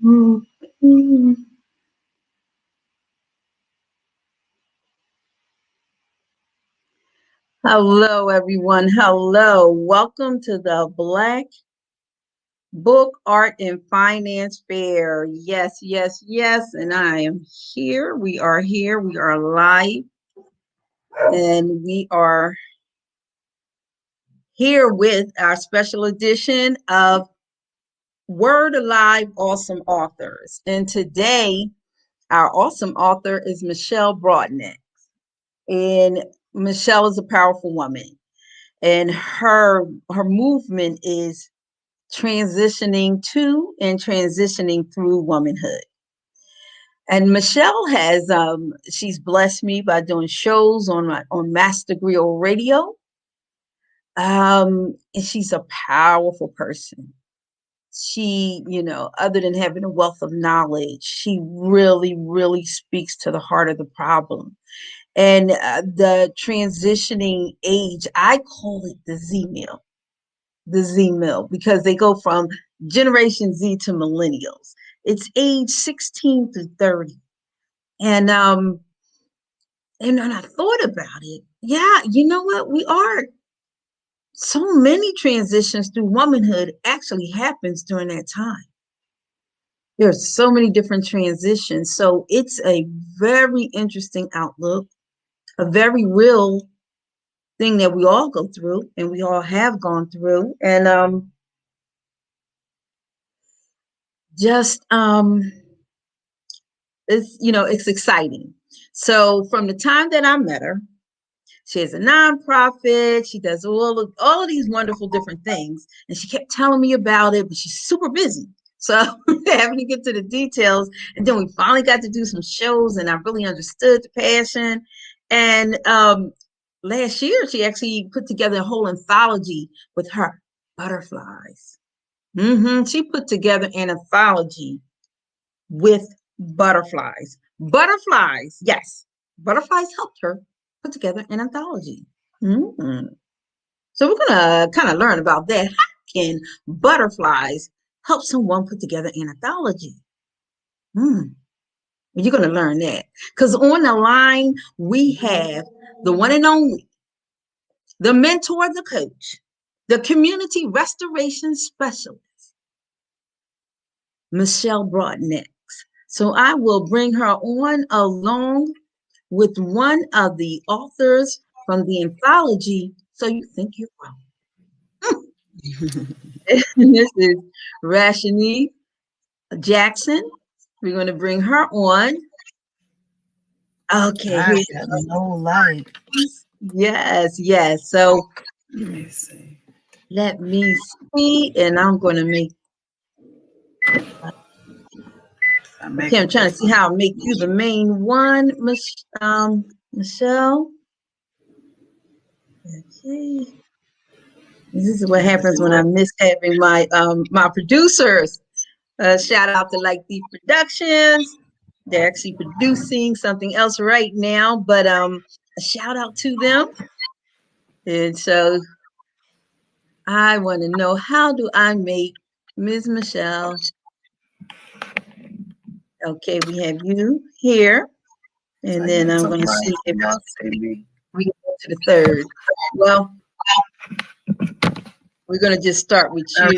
Mhm. Hello, everyone. Hello. Welcome to the Black Book Art and Finance Fair. Yes, yes, yes. And I am here. We are here. We are live. And we are here with our special edition of Word Alive Awesome Authors. And today, our awesome author is Michelle Broadnax. And Michelle is a powerful woman. And her movement is transitioning to and transitioning through womanhood. And Michelle has she's blessed me by doing shows on Master Grill Radio. And she's a powerful person. She, other than having a wealth of knowledge, she really, really speaks to the heart of the problem. And the transitioning age, I call it the Z mill, because they go from Generation Z to millennials. It's age 16 through 30. And when I thought about it, yeah, you know what? We are so many transitions through womanhood actually happens during that time. There's so many different transitions. So it's a very interesting outlook, a very real thing that we all go through and we all have gone through. And just it's exciting. So from the time that I met her, she has a nonprofit. She does all of these wonderful different things, and she kept telling me about it, but she's super busy. So having to get to the details, and then we finally got to do some shows, and I really understood the passion. And last year, she actually put together a whole anthology with her butterflies. She put together an anthology with butterflies. Butterflies, yes. Butterflies helped her put together an anthology. Mm-hmm. So we're going to kind of learn about that. How can butterflies help someone put together an anthology? You're going to learn that. Because on the line, we have the one and only, the mentor, the coach, the community restoration specialist, Michelle Broadnax. So I will bring her on along with one of the authors from the anthology, So You Think You're Wrong. And this is Rashani Jackson. We're going to bring her on. Okay. I got no light. Yes, yes. So let me see. And I'm going to make. Okay, I'm trying to see how I make you the main one, Michelle. Okay. This is what happens when I miss having my producers. Shout out to Like Deep Productions. They're actually producing something else right now, but a shout out to them. And so I want to know, how do I make Ms. Michelle? Okay, we have you here. And then I'm going to see if we go to the third. Well, we're going to just start with you.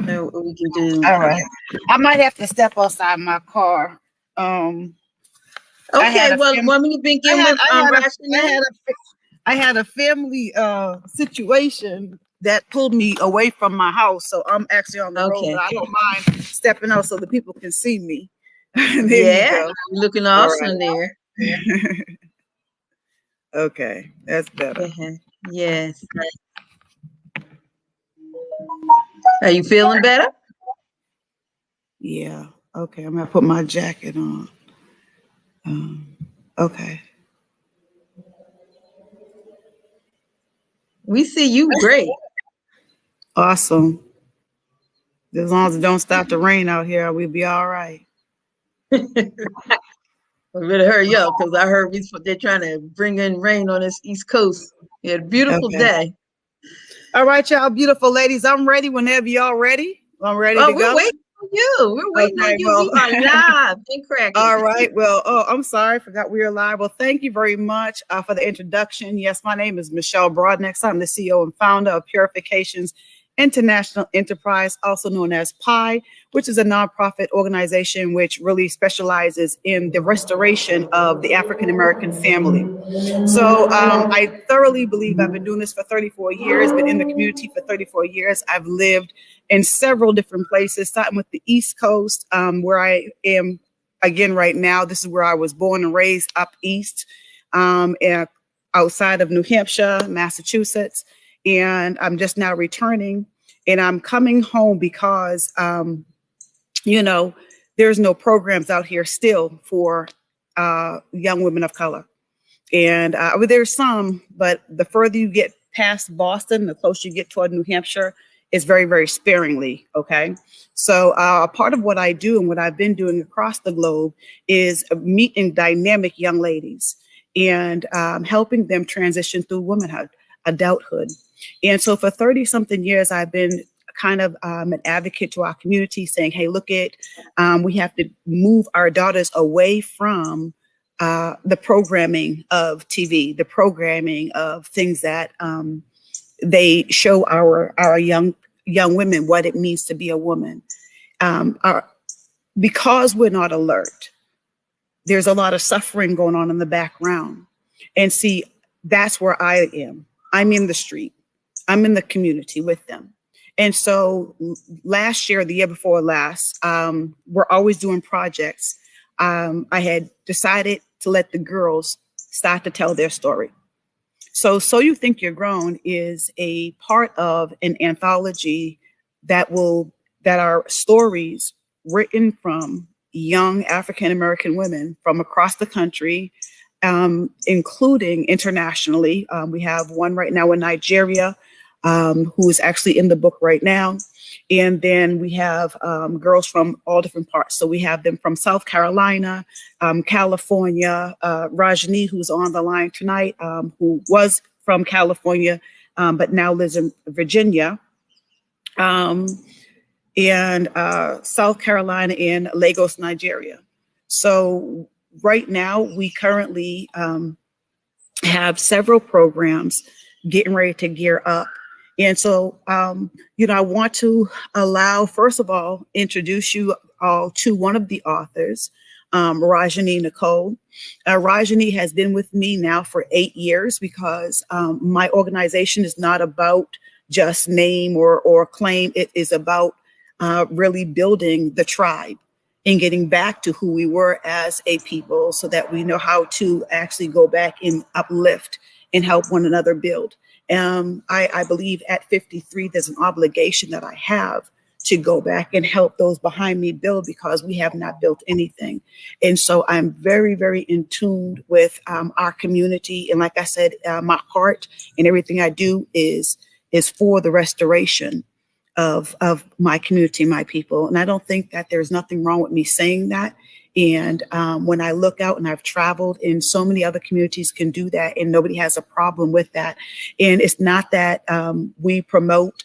So we can do. All right. I might have to step outside my car. Okay, well, want me to begin with I had a family situation that pulled me away from my house, so I'm actually on the road. But I don't mind stepping out so the people can see me. You're looking awesome there. Okay, that's better. Yes. Are you feeling better? Yeah. Okay, I'm gonna put my jacket on. Okay. We see you great. Awesome. As long as it don't stop to rain out here, we'll be all right. We better hurry up, because I heard they're trying to bring in rain on this East Coast. You had a beautiful day. All right, y'all beautiful ladies. I'm ready whenever y'all ready. I'm ready to go. You. We're waiting on you. We are live and cracking. All right. Well, I'm sorry. I forgot we were live. Well, thank you very much for the introduction. Yes, my name is Michelle Broadnax. I'm the CEO and founder of Purifications International Enterprise, also known as PI, which is a nonprofit organization which really specializes in the restoration of the African American family. So I thoroughly believe I've been doing this for 34 years, been in the community for 34 years. I've lived in several different places, starting with the East Coast, where I am again right now. This is where I was born and raised, up east, and outside of New Hampshire, Massachusetts. And I'm just now returning, and I'm coming home because, you know, there's no programs out here still for young women of color. And there's some, but the further you get past Boston, the closer you get toward New Hampshire, it's very, very sparingly. Okay. So part of what I do and what I've been doing across the globe is meeting dynamic young ladies and helping them transition through womanhood, adulthood. And so for 30 something years, I've been kind of an advocate to our community, saying, hey, look at, we have to move our daughters away from the programming of TV, the programming of things that they show our young women what it means to be a woman. Because we're not alert, there's a lot of suffering going on in the background. And see, that's where I am. I'm in the street. I'm in the community with them. And so last year, the year before last, we're always doing projects. I had decided to let the girls start to tell their story. So You Think You're Grown is a part of an anthology that are stories written from young African-American women from across the country, including internationally. We have one right now in Nigeria, who is actually in the book right now. And then we have girls from all different parts. So we have them from South Carolina, California, Rajni, who's on the line tonight, who was from California, but now lives in Virginia, and South Carolina and Lagos, Nigeria. So right now we currently have several programs getting ready to gear up. And so, you know, I want to first of all, introduce you all to one of the authors, Rajani Nicole. Rajani has been with me now for 8 years because my organization is not about just name or claim. It is about really building the tribe and getting back to who we were as a people so that we know how to actually go back and uplift and help one another build. I believe at 53, there's an obligation that I have to go back and help those behind me build because we have not built anything. And so I'm very, very in tune with our community. And like I said, my heart and everything I do is for the restoration of my community, my people. And I don't think that there's nothing wrong with me saying that. And when I look out, and I've traveled in so many other communities can do that, and nobody has a problem with that. And it's not that we promote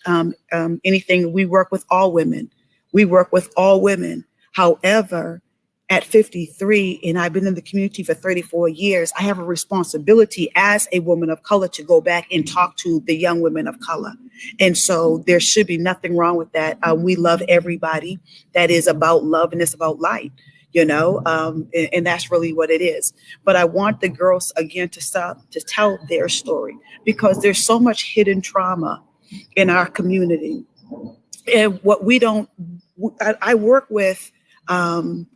anything. We work with all women. We work with all women. However, at 53, and I've been in the community for 34 years, I have a responsibility as a woman of color to go back and talk to the young women of color. And so there should be nothing wrong with that. We love everybody. That is about love, and it's about light. You know, and that's really what it is. But I want the girls, again, to stop to tell their story because there's so much hidden trauma in our community. And what we don't, I work with another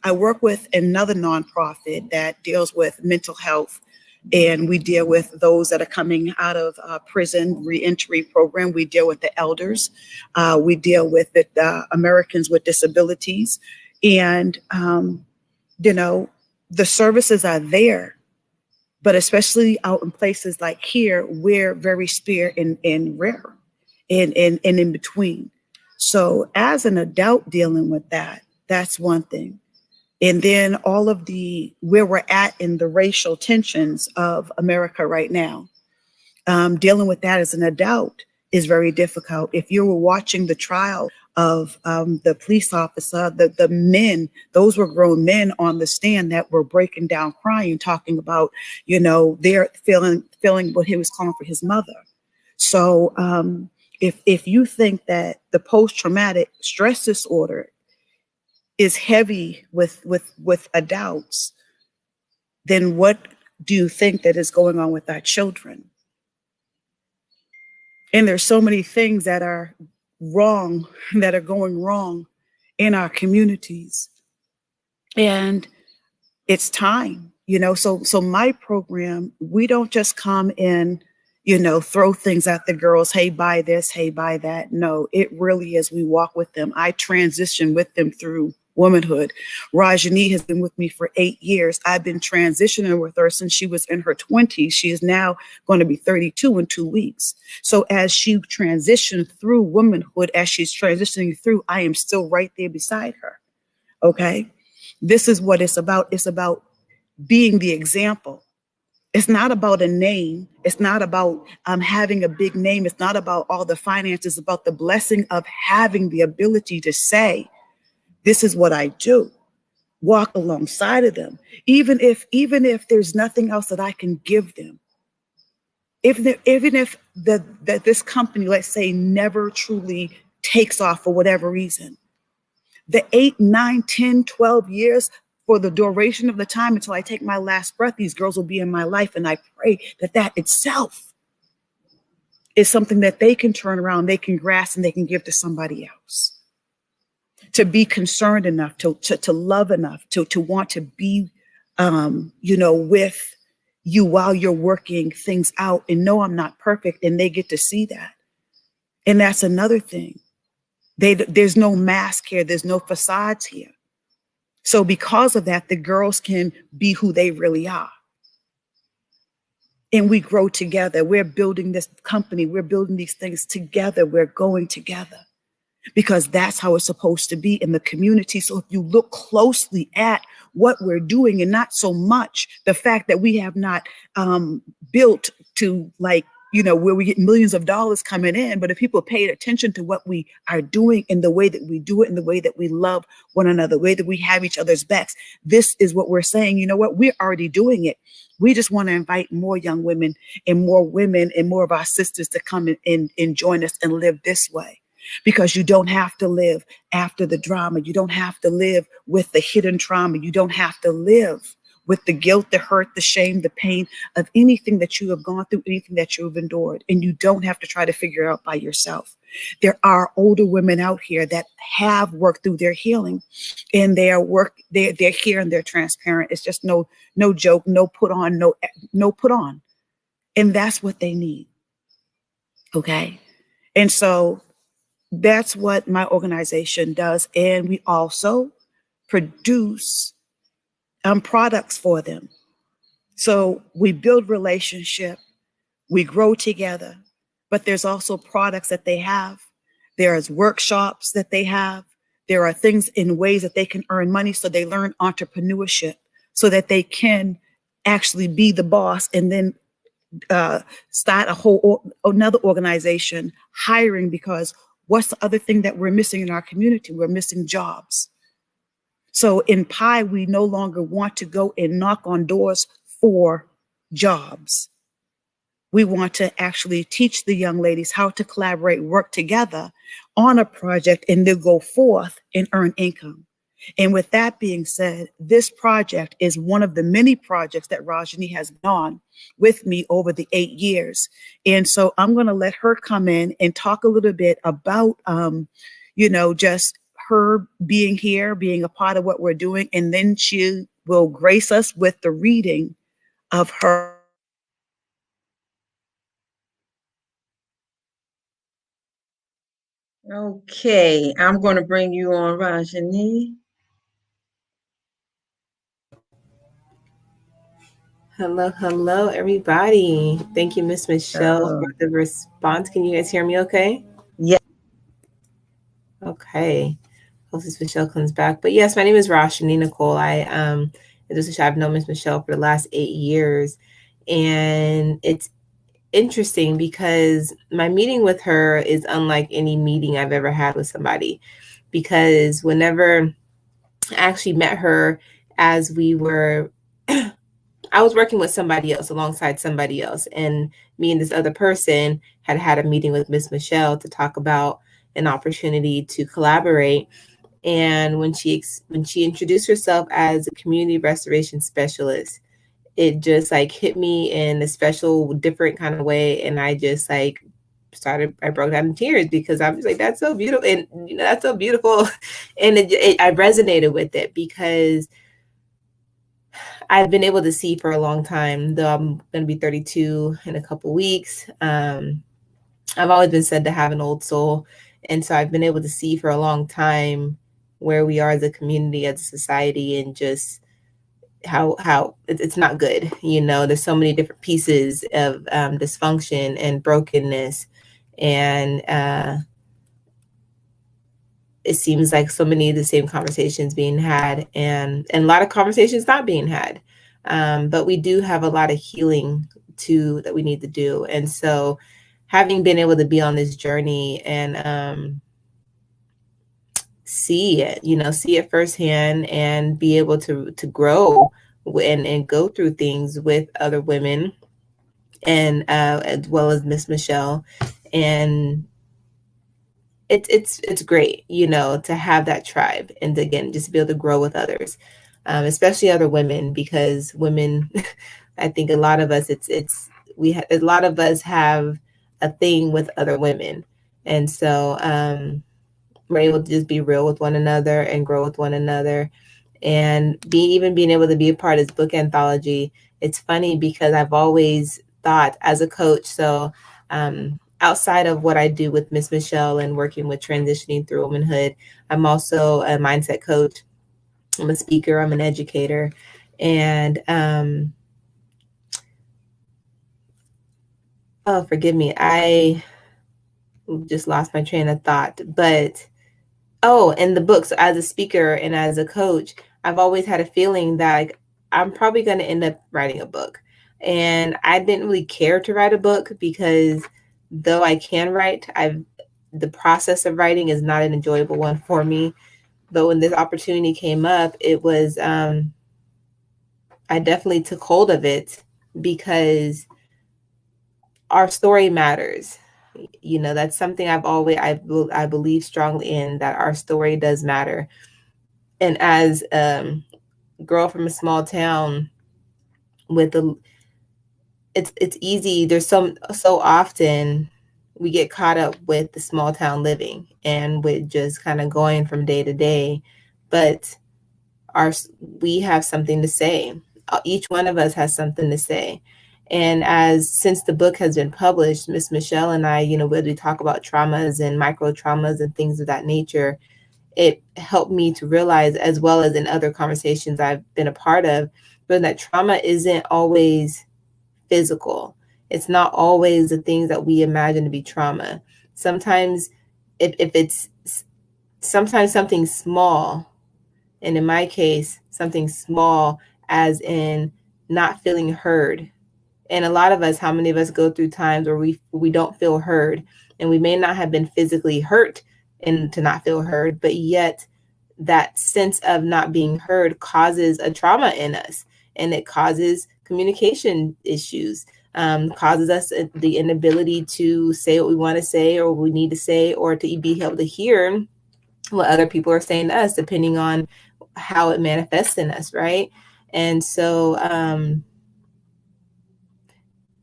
nonprofit that deals with mental health. And we deal with those that are coming out of prison reentry program. We deal with the elders. We deal with the Americans with disabilities. And, you know, the services are there, but especially out in places like here, we're very spare and rare and in between. So as an adult dealing with that, that's one thing. And then all of where we're at in the racial tensions of America right now, dealing with that as an adult is very difficult. If you were watching the trial the police officer, the men, those were grown men on the stand that were breaking down, crying, talking about, you know, they're feeling what he was calling for his mother. So if you think that the post-traumatic stress disorder is heavy with adults, then what do you think that is going on with our children? And there's so many things that are wrong, that are going wrong in our communities. And it's time, you know, so my program, we don't just come in, you know, throw things at the girls, hey, buy this, hey, buy that. No, it really is, we walk with them. I transition with them through womanhood. Rajani has been with me for 8 years. I've been transitioning with her since she was in her 20s. She is now going to be 32 in 2 weeks. So as she transitioned through womanhood, as she's transitioning through, I am still right there beside her. Okay. This is what it's about. It's about being the example. It's not about a name. It's not about having a big name. It's not about all the finances. It's about the blessing of having the ability to say, this is what I do. Walk alongside of them. Even if there's nothing else that I can give them. Even if this company, let's say, never truly takes off for whatever reason, the 8, 9, 10, 12 years, for the duration of the time until I take my last breath, these girls will be in my life. And I pray that that itself is something that they can turn around, they can grasp, and they can give to somebody else. To be concerned enough, to love enough, to want to be, you know, with you while you're working things out, and know I'm not perfect, and they get to see that. And that's another thing. There's no mask here. There's no facades here. So because of that, the girls can be who they really are. And we grow together. We're building this company. We're building these things together. We're going together because that's how it's supposed to be in the community. So if you look closely at what we're doing, and not so much the fact that we have not built to, like, you know, where we get millions of dollars coming in, but if people paid attention to what we are doing and the way that we do it and the way that we love one another, the way that we have each other's backs, this is what we're saying. You know what? We're already doing it. We just want to invite more young women and more of our sisters to come and join us and live this way. Because you don't have to live after the drama. You don't have to live with the hidden trauma. You don't have to live with the guilt, the hurt, the shame, the pain of anything that you have gone through, anything that you've endured. And you don't have to try to figure it out by yourself. There are older women out here that have worked through their healing, and they're here and they're transparent. It's just no joke, no put on. And that's what they need. Okay. And so that's what my organization does. And we also produce products for them. So we build relationship, we grow together, but there's also products that they have. There's workshops that they have. There are things in ways that they can earn money. So they learn entrepreneurship so that they can actually be the boss and then start another organization, hiring, because what's the other thing that we're missing in our community? We're missing jobs. So in PI, we no longer want to go and knock on doors for jobs. We want to actually teach the young ladies how to collaborate, work together on a project, and then go forth and earn income. And with that being said, this project is one of the many projects that Rajani has been on with me over the 8 years. And so I'm going to let her come in and talk a little bit about, you know, just her being here, being a part of what we're doing, and then she will grace us with the reading of her. Okay, I'm going to bring you on, Rajani. Hello, everybody. Thank you, Miss Michelle, for the response. Can you guys hear me okay? Yeah. Okay. Hopefully Michelle comes back. But yes, my name is Rashani Nicole. I've known Miss Michelle for the last 8 years. And interesting because my meeting with her is unlike any meeting I've ever had with somebody, because whenever I actually met her, as we were, I was working with somebody else alongside somebody else, and me and this other person had a meeting with Miss Michelle to talk about an opportunity to collaborate. And when she introduced herself as a community restoration specialist, it just like hit me in a special, different kind of way. And I just like I broke down in tears because I was like, that's so beautiful. And, you know, that's so beautiful. And I resonated with it because I've been able to see for a long time, though I'm going to be 32 in a couple weeks. I've always been said to have an old soul. And so I've been able to see for a long time where we are as a community, as a society, and just how it's not good. You know, there's so many different pieces of dysfunction and brokenness. And it seems like so many of the same conversations being had, and a lot of conversations not being had. But we do have a lot of healing that we need to do. And so having been able to be on this journey and see it firsthand and be able to grow and go through things with other women, and as well as Miss Michelle. And it's great, you know, to have that tribe, and again, just be able to grow with others, especially other women, because women, I think a lot of us, a lot of us have a thing with other women. And so we're able to just be real with one another and grow with one another. And being able to be a part of this book anthology, it's funny because I've always thought as a coach, so outside of what I do with Miss Michelle and working with transitioning through womanhood, I'm also a mindset coach. I'm a speaker, I'm an educator. And oh, forgive me, I just lost my train of thought. But and the books, as a speaker and as a coach, I've always had a feeling that like, I'm probably going to end up writing a book. And I didn't really care to write a book because though I can write, the process of writing is not an enjoyable one for me. But when this opportunity came up, it was, I definitely took hold of it because our story matters. You know, that's something I believe strongly in, that our story does matter. And as a girl from a small town it's easy. There's so often we get caught up with the small town living and with just kind of going from day to day, but we have something to say. Each one of us has something to say. And since the book has been published, Miss Michelle and I, you know, when we talk about traumas and micro traumas and things of that nature, it helped me to realize, as well as in other conversations I've been a part of, but that trauma isn't always physical. It's not always the things that we imagine to be trauma. Sometimes if it's sometimes something small, and in my case, something small as in not feeling heard. And a lot of us, how many of us go through times where we don't feel heard, and we may not have been physically hurt and to not feel heard, but yet that sense of not being heard causes a trauma in us, and it causes communication issues, causes us the inability to say what we want to say or what we need to say, or to be able to hear what other people are saying to us, depending on how it manifests in us, right? And so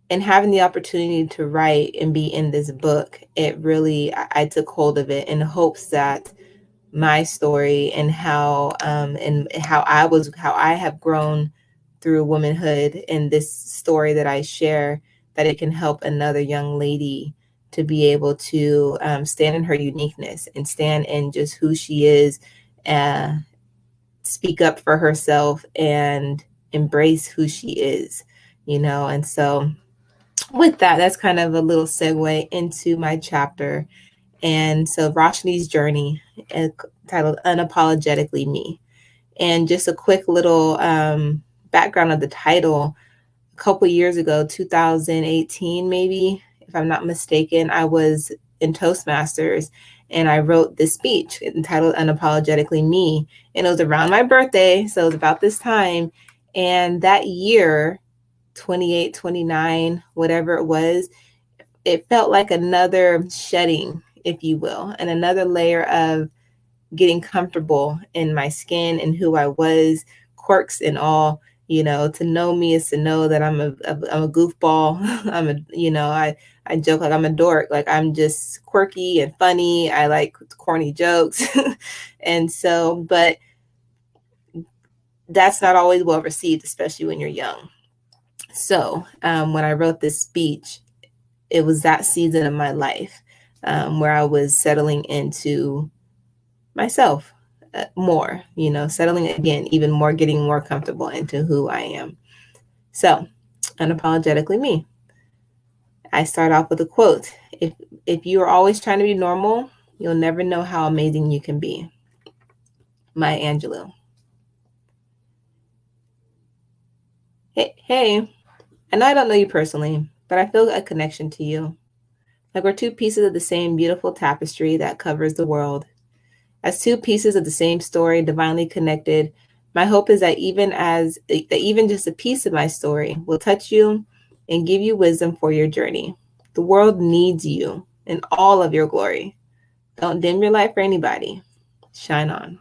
and having the opportunity to write and be in this book, it really, I took hold of it in hopes that my story and how I have grown through womanhood, and this story that I share, that it can help another young lady to be able to stand in her uniqueness and stand in just who she is, speak up for herself and embrace who she is, you know. And so with that, that's kind of a little segue into my chapter. And so Roshni's journey, titled Unapologetically Me. And just a quick little background of the title. a couple years ago, 2018 maybe, if I'm not mistaken, I was in Toastmasters and I wrote this speech entitled Unapologetically Me. And it was around my birthday, so it was about this time. And that year, 28, 29, whatever it was, it felt like another shedding, if you will, and another layer of getting comfortable in my skin and who I was, quirks and all. You know, to know me is to know that I'm a goofball. I joke like I'm a dork, like I'm just quirky and funny. I like corny jokes. And so, but that's not always well received, especially when you're young. So when I wrote this speech, it was that season of my life where I was settling into myself more, settling again, even more, getting more comfortable into who I am. So, unapologetically me. I start off with a quote. If you are always trying to be normal, you'll never know how amazing you can be. Maya Angelou. Hey, I know I don't know you personally, but I feel a connection to you. Like we're two pieces of the same beautiful tapestry that covers the world. As two pieces of the same story, divinely connected, my hope is that even just a piece of my story will touch you and give you wisdom for your journey. The world needs you in all of your glory. Don't dim your light for anybody. Shine on.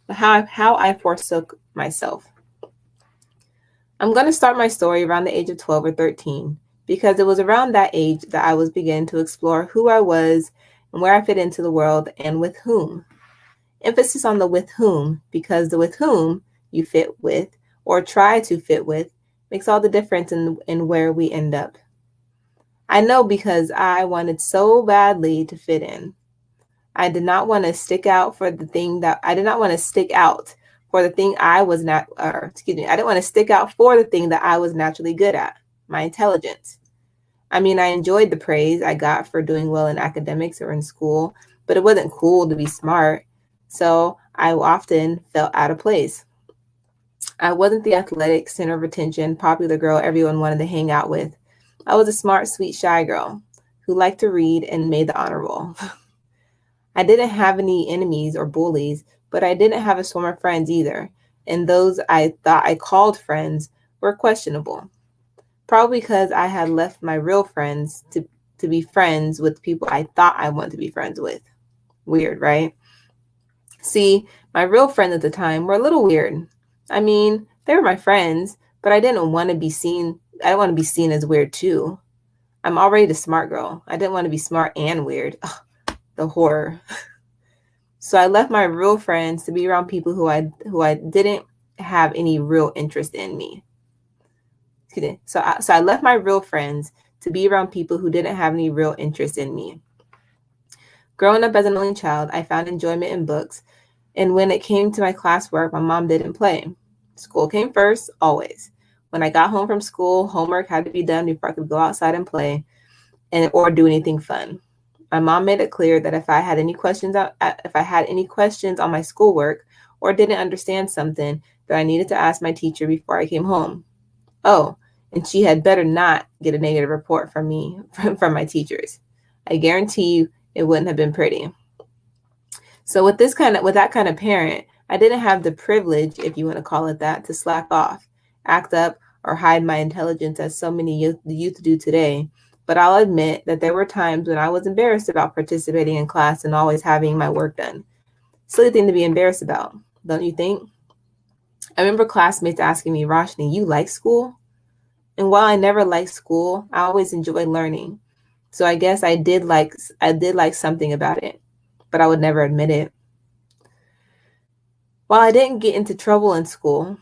How I forsook myself. I'm going to start my story around the age of 12 or 13 because it was around that age that I was beginning to explore who I was and where I fit into the world and with whom. Emphasis on the with whom, because the with whom you fit with or try to fit with makes all the difference in where we end up. I know because I wanted so badly to fit in. I did not want to stick out for the thing that I did not want to stick out for the thing I was not, I didn't want to stick out for the thing that I was naturally good at, my intelligence. I mean, I enjoyed the praise I got for doing well in academics or in school, but it wasn't cool to be smart. So I often felt out of place. I wasn't the athletic, center of attention, popular girl everyone wanted to hang out with. I was a smart, sweet, shy girl who liked to read and made the honor roll. I didn't have any enemies or bullies, but I didn't have a swarm of friends either. And those I thought I called friends were questionable. Probably because I had left my real friends to be friends with people I thought I wanted to be friends with. Weird, right? See, my real friends at the time were a little weird. I mean, they were my friends, but I didn't want to be seen. I didn't want to be seen as weird too. I'm already the smart girl. I didn't want to be smart and weird. Ugh, the horror. So I left my real friends to be around people who I didn't have any real interest in me. So I left my real friends to be around people who didn't have any real interest in me. Growing up as an only child, I found enjoyment in books. And when it came to my classwork, my mom didn't play. School came first, always. When I got home from school, homework had to be done before I could go outside and play or do anything fun. My mom made it clear that if I had any questions on my schoolwork or didn't understand something, that I needed to ask my teacher before I came home. Oh, and she had better not get a negative report from me, from my teachers. I guarantee you it wouldn't have been pretty. So with that kind of parent, I didn't have the privilege, if you want to call it that, to slack off, act up, or hide my intelligence as so many youth do today. But I'll admit that there were times when I was embarrassed about participating in class and always having my work done. Silly thing to be embarrassed about, don't you think? I remember classmates asking me, Roshni, you like school? And while I never liked school, I always enjoyed learning. So I guess I did like something about it, but I would never admit it. While I didn't get into trouble in school,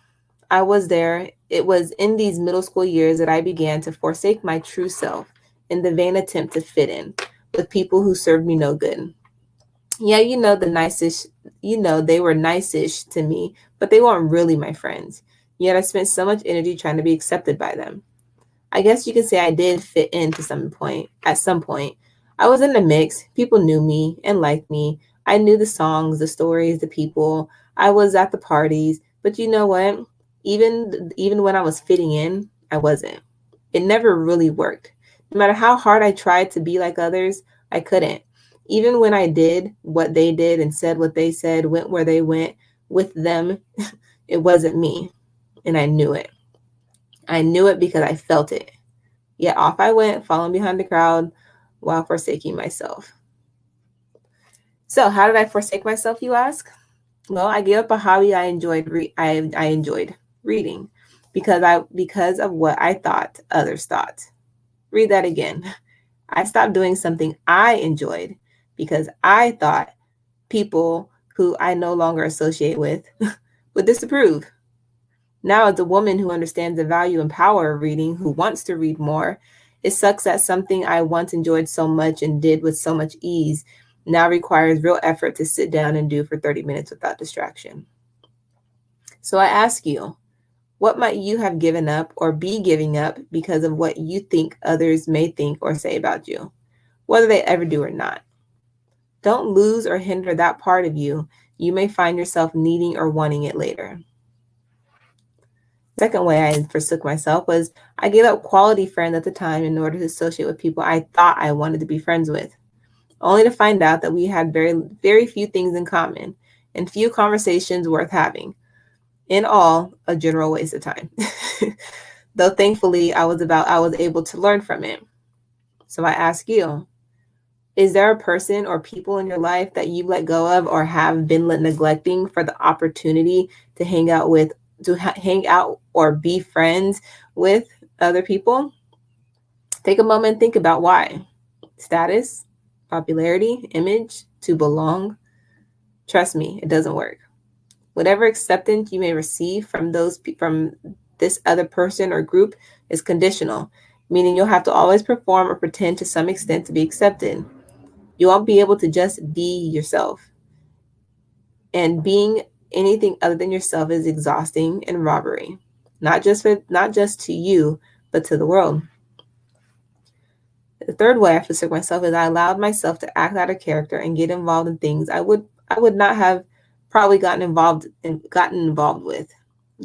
it was in these middle school years that I began to forsake my true self in the vain attempt to fit in with people who served me no good. Yeah, they were nice-ish to me, but they weren't really my friends. Yet I spent so much energy trying to be accepted by them. I guess you could say I did fit in at some point. I was in the mix. People knew me and liked me. I knew the songs, the stories, the people. I was at the parties. But you know what? even when I was fitting in, I wasn't. It never really worked. No matter how hard I tried to be like others, I couldn't. Even when I did what they did and said what they said, went where they went with them, it wasn't me. And I knew it. I knew it because I felt it. Yet off I went, following behind the crowd while forsaking myself. So how did I forsake myself, you ask? Well, I gave up a hobby I enjoyed. I enjoyed reading because of what I thought others thought. Read that again. I stopped doing something I enjoyed because I thought people who I no longer associate with would disapprove. Now, as a woman who understands the value and power of reading, who wants to read more, it sucks that something I once enjoyed so much and did with so much ease now requires real effort to sit down and do for 30 minutes without distraction. So I ask you, what might you have given up or be giving up because of what you think others may think or say about you, whether they ever do or not? Don't lose or hinder that part of you. You may find yourself needing or wanting it later. Second way I forsook myself was I gave up quality friends at the time in order to associate with people I thought I wanted to be friends with, only to find out that we had very, very few things in common and few conversations worth having. In all, a general waste of time. Though thankfully I was able to learn from it. So I ask you, is there a person or people in your life that you let go of or have been neglecting for the opportunity to hang out or be friends with other people? Take a moment and think about why. Status, popularity, image, to belong. Trust me, it doesn't work. Whatever acceptance you may receive from this other person or group is conditional, meaning you'll have to always perform or pretend to some extent to be accepted. You won't be able to just be yourself. And being anything other than yourself is exhausting and robbery, not just to you, but to the world. The third way I forsook myself is I allowed myself to act out of character and get involved in things I would not have probably gotten involved with.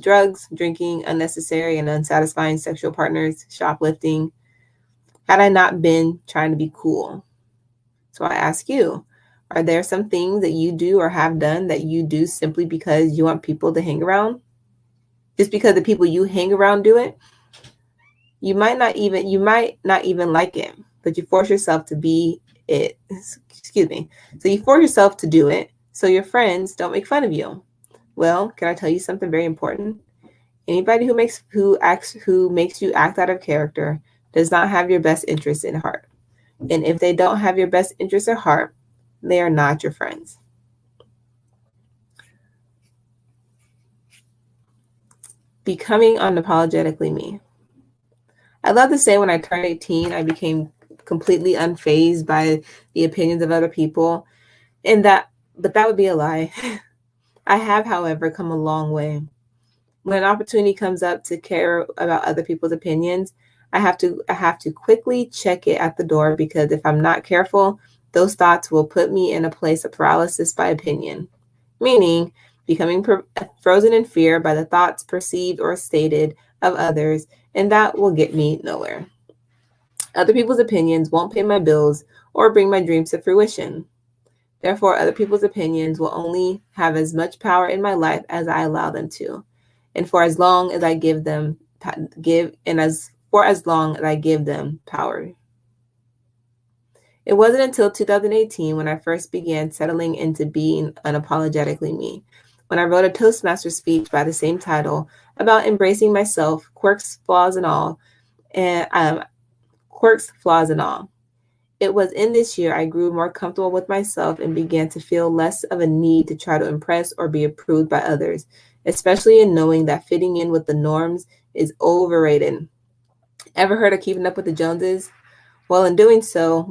Drugs, drinking, unnecessary and unsatisfying sexual partners, shoplifting, had I not been trying to be cool. So I ask you, are there some things that you do or have done that you do simply because you want people to hang around? Just because the people you hang around do it? You might not even like it, but you force yourself to be it. Excuse me. So you force yourself to do it so your friends don't make fun of you. Well, can I tell you something very important? Anybody who makes you act out of character does not have your best interests in heart. And if they don't have your best interests at heart, they are not your friends. Becoming unapologetically me. I love to say when I turned 18, I became completely unfazed by the opinions of other people, but that would be a lie. I have, however, come a long way. When an opportunity comes up to care about other people's opinions, I have to quickly check it at the door, because if I'm not careful, those thoughts will put me in a place of paralysis by opinion, meaning becoming frozen in fear by the thoughts perceived or stated of others, and that will get me nowhere. Other people's opinions won't pay my bills or bring my dreams to fruition. Therefore, other people's opinions will only have as much power in my life as I allow them to, and for as long as I give them power. It wasn't until 2018 when I first began settling into being unapologetically me, when I wrote a Toastmaster speech by the same title about embracing myself, quirks, flaws, and all. It was in this year I grew more comfortable with myself and began to feel less of a need to try to impress or be approved by others, especially in knowing that fitting in with the norms is overrated. Ever heard of keeping up with the Joneses? Well, in doing so,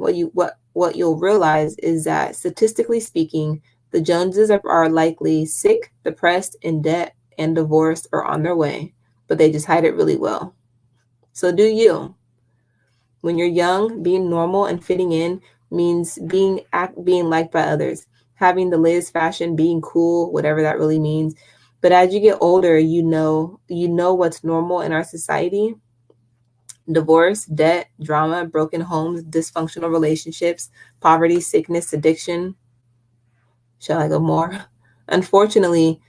what you'll realize is that statistically speaking, the Joneses are likely sick, depressed, in debt, and divorced or on their way, but they just hide it really well. So do you. When you're young, being normal and fitting in means being liked by others, having the latest fashion, being cool, whatever that really means, But as you get older, you know what's normal in our society: divorce, debt, drama, broken homes, dysfunctional relationships, poverty, sickness, addiction. Shall I go more? Unfortunately,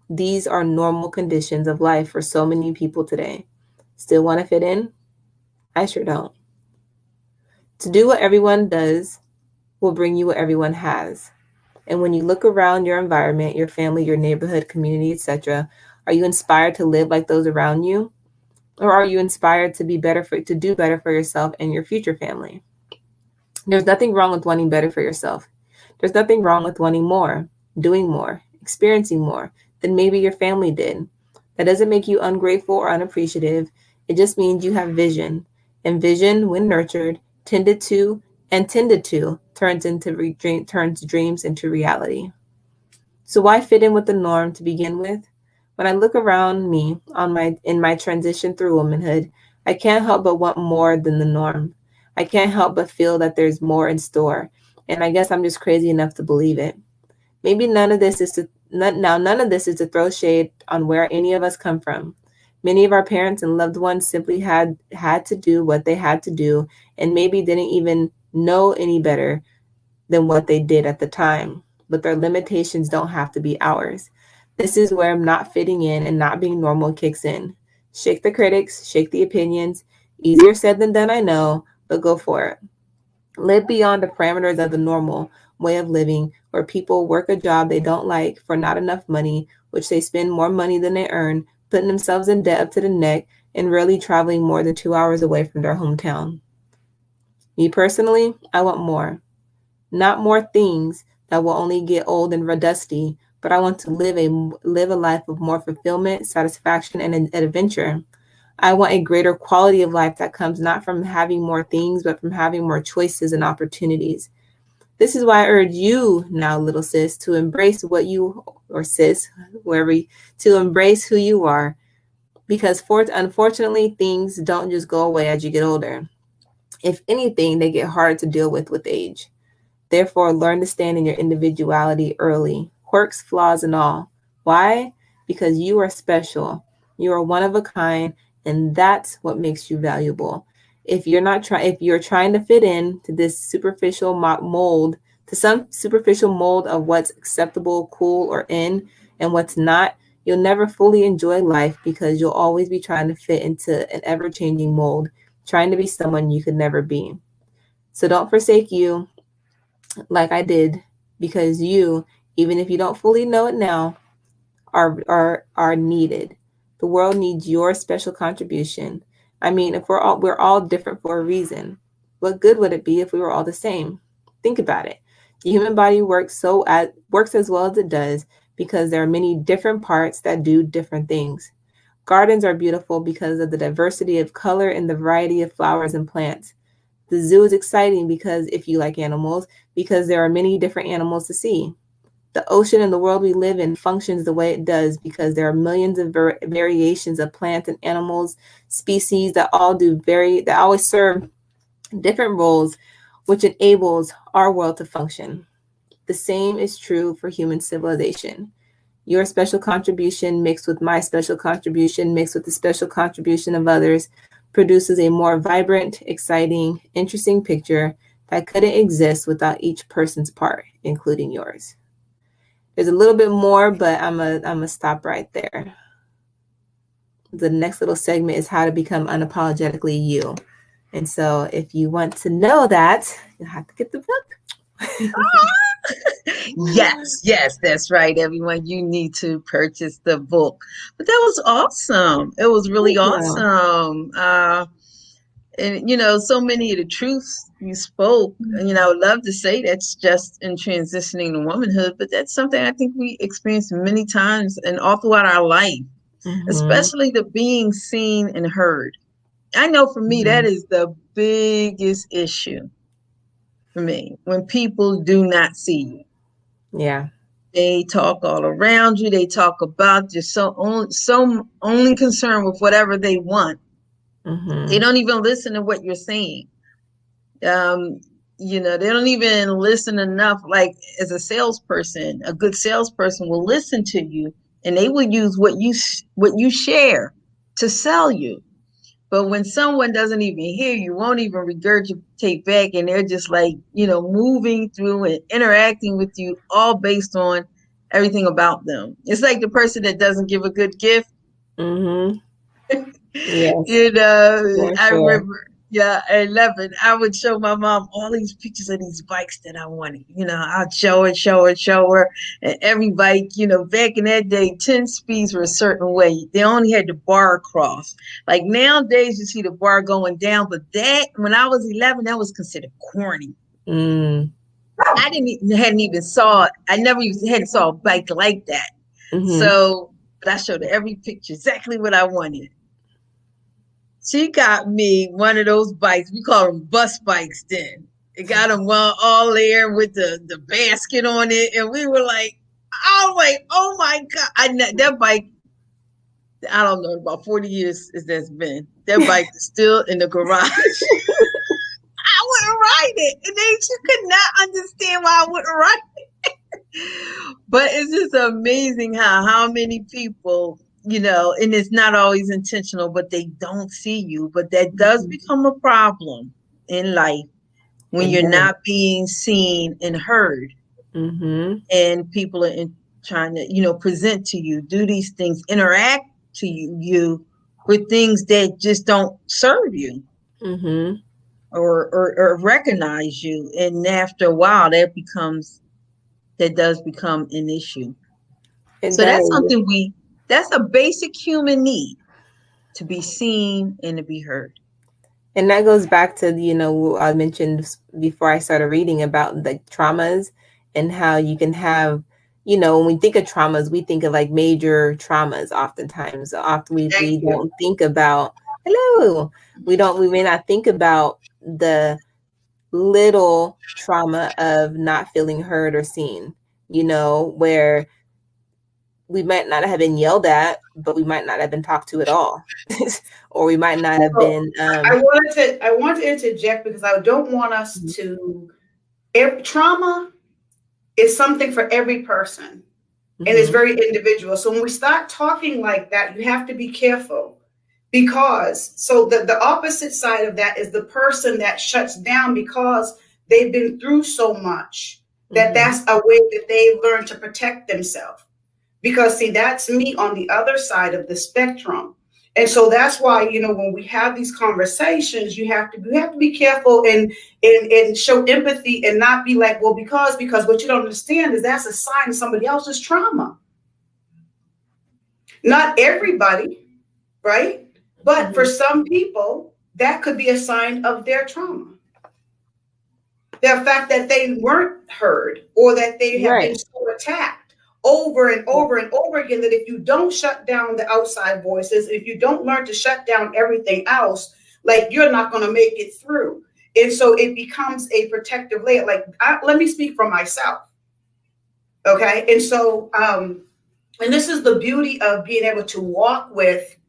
these are normal conditions of life for so many people today. Still want to fit in? I sure don't. To do what everyone does will bring you what everyone has. And when you look around your environment, your family, your neighborhood, community, etc., are you inspired to live like those around you? Or are you inspired to do better for yourself and your future family? There's nothing wrong with wanting better for yourself. There's nothing wrong with wanting more, doing more, experiencing more than maybe your family did. That doesn't make you ungrateful or unappreciative. It just means you have vision. And vision, when nurtured, tended to, turns dreams into reality. So why fit in with the norm to begin with? When I look around me in my transition through womanhood, I can't help but want more than the norm. I can't help but feel that there's more in store. And I guess I'm just crazy enough to believe it. Maybe none of this is to throw shade on where any of us come from. Many of our parents and loved ones simply had to do what they had to do, and maybe didn't even know any better than what they did at the time. But their limitations don't have to be ours. This is where not fitting in and not being normal kicks in. Shake the critics, shake the opinions. Easier said than done, I know, but go for it. Live beyond the parameters of the normal way of living, where people work a job they don't like for not enough money, which they spend more money than they earn, putting themselves in debt up to the neck, and rarely traveling more than 2 hours away from their hometown. Me personally, I want more. Not more things that will only get old and dusty, but I want to live a life of more fulfillment, satisfaction, and adventure. I want a greater quality of life that comes not from having more things, but from having more choices and opportunities. This is why I urge you now, little sis, to embrace or sis, to embrace who you are, because unfortunately, things don't just go away as you get older. If anything, they get harder to deal with age. Therefore, learn to stand in your individuality early, quirks, flaws, and all. Why? Because you are special. You are one of a kind, and that's what makes you valuable. If you're trying to fit in to this superficial mold, to some superficial mold of what's acceptable, cool, or in, and what's not, you'll never fully enjoy life, because you'll always be trying to fit into an ever-changing mold, trying to be someone you could never be. So don't forsake you like I did, because you, even if you don't fully know it now, are needed. The world needs your special contribution. I mean, if we're all different for a reason. What good would it be if we were all the same? Think about it. The human body works as well as it does because there are many different parts that do different things. Gardens are beautiful because of the diversity of color and the variety of flowers and plants. The zoo is exciting because, if you like animals, because there are many different animals to see. The ocean and the world we live in functions the way it does because there are millions of variations of plants and animals, species that always serve different roles, which enables our world to function. The same is true for human civilization. Your special contribution mixed with my special contribution mixed with the special contribution of others produces a more vibrant, exciting, interesting picture that couldn't exist without each person's part, including yours. There's a little bit more, but I'm a stop right there. The next little segment is how to become unapologetically you. And so if you want to know that, you'll have to get the book. Yes, that's right, everyone. You need to purchase the book. But that was awesome. It was really awesome. And so many of the truths you spoke, I would love to say that's just in transitioning to womanhood, but that's something I think we experience many times and all throughout our life, especially the being seen and heard. I know for me, that is the biggest issue for me, when people do not see you. Yeah. They talk all around you. They talk about you, so only concerned with whatever they want. They don't even listen to what you're saying. They don't even listen enough. Like, as a salesperson, a good salesperson will listen to you and they will use what you share to sell you. But when someone doesn't even hear you, won't even regurgitate back, and they're just like, moving through and interacting with you all based on everything about them. It's like the person that doesn't give a good gift. Mm-hmm. Yes, for I sure. remember, yeah, at 11, I would show my mom all these pictures of these bikes that I wanted. I'd show her. And every bike, back in that day, 10 speeds were a certain way. They only had the bar across. Like nowadays, you see the bar going down, but when I was 11, that was considered corny. Mm. I hadn't even saw, I never even hadn't saw a bike like that. Mm-hmm. So, but I showed her every picture, exactly what I wanted. She got me one of those bikes. We call them bus bikes then. It got them all there with the basket on it. And we were like, oh my God. That bike, I don't know, about 40 years that's been. That bike is still in the garage. I wouldn't ride it. And she could not understand why I wouldn't ride it. But it's just amazing how many people, and it's not always intentional, but they don't see you. But that does become a problem in life when It you're does. not being seen and heard, Mm-hmm. and people are trying to, present to you, do these things, interact to you with things that just don't serve you. Mm-hmm. Or recognize you. And after a while, that does become an issue. It So that's does. something that's a basic human need, to be seen and to be heard. And that goes back to, what I mentioned before I started reading about the traumas and how you can have, when we think of traumas, we think of like major traumas oftentimes. So often we don't think about, we may not think about the little trauma of not feeling heard or seen, where we might not have been yelled at, but we might not have been talked to at all. Or we might not have been. I want to interject because I don't want us to. Trauma is something for every person, and it's very individual. So when we start talking like that, you have to be careful, because the opposite side of that is the person that shuts down because they've been through so much that's a way that they learn to protect themselves. Because see, that's me on the other side of the spectrum. And so that's why, when we have these conversations, you have to be careful and show empathy and not be like, well, because what you don't understand is that's a sign of somebody else's trauma. Not everybody, right? But for some people, that could be a sign of their trauma. The fact that they weren't heard, or that they have been so attacked over and over and over again, that if you don't shut down the outside voices, if you don't learn to shut down everything else, like, you're not going to make it through. And so it becomes a protective layer. Like, let me speak for myself. Okay. And so, and this is the beauty of being able to walk with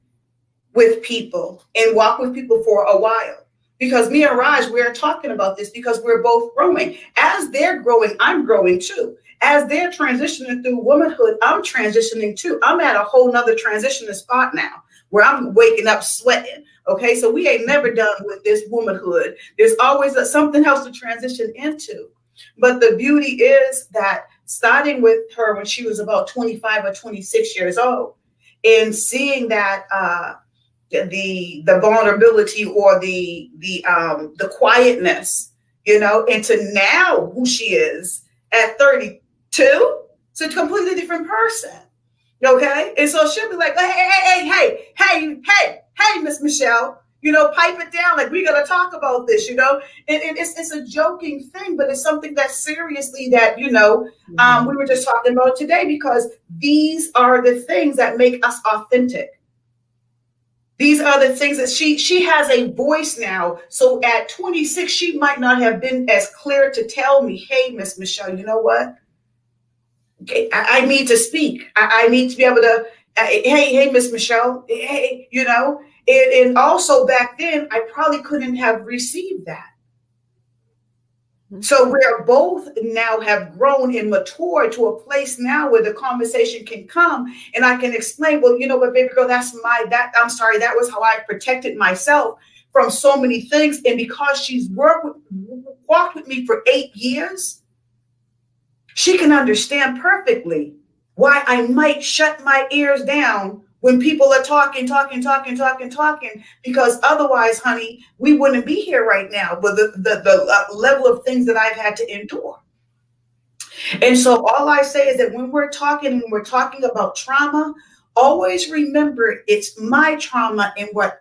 people and walk with people for a while. Because me and Raj, we're talking about this because we're both growing. As they're growing, I'm growing too. As they're transitioning through womanhood, I'm transitioning too. I'm at a whole nother transitioning spot now where I'm waking up sweating. Okay, so we ain't never done with this womanhood. There's always something else to transition into. But the beauty is that starting with her when she was about 25 or 26 years old, and seeing that the vulnerability or the quietness, into now who she is at 32, it's a completely different person. Okay, and so she'll be like, hey, Miss Michelle, pipe it down. Like, we gotta talk about this, and it's a joking thing, but it's something that seriously that we were just talking about today, because these are the things that make us authentic. These are the things that she has a voice now. So at 26, she might not have been as clear to tell me, hey, Miss Michelle, you know what? Okay, I need to speak. I need to be able to, hey, Miss Michelle, hey, and also back then, I probably couldn't have received that. So we're both now have grown and matured to a place now where the conversation can come and I can explain, well, you know what, baby girl, I'm sorry, that was how I protected myself from so many things. And because she's walked with me for 8 years, she can understand perfectly why I might shut my ears down when people are talking, because otherwise, honey, we wouldn't be here right now with the level of things that I've had to endure. And so all I say is that when we're talking about trauma, always remember it's my trauma and what,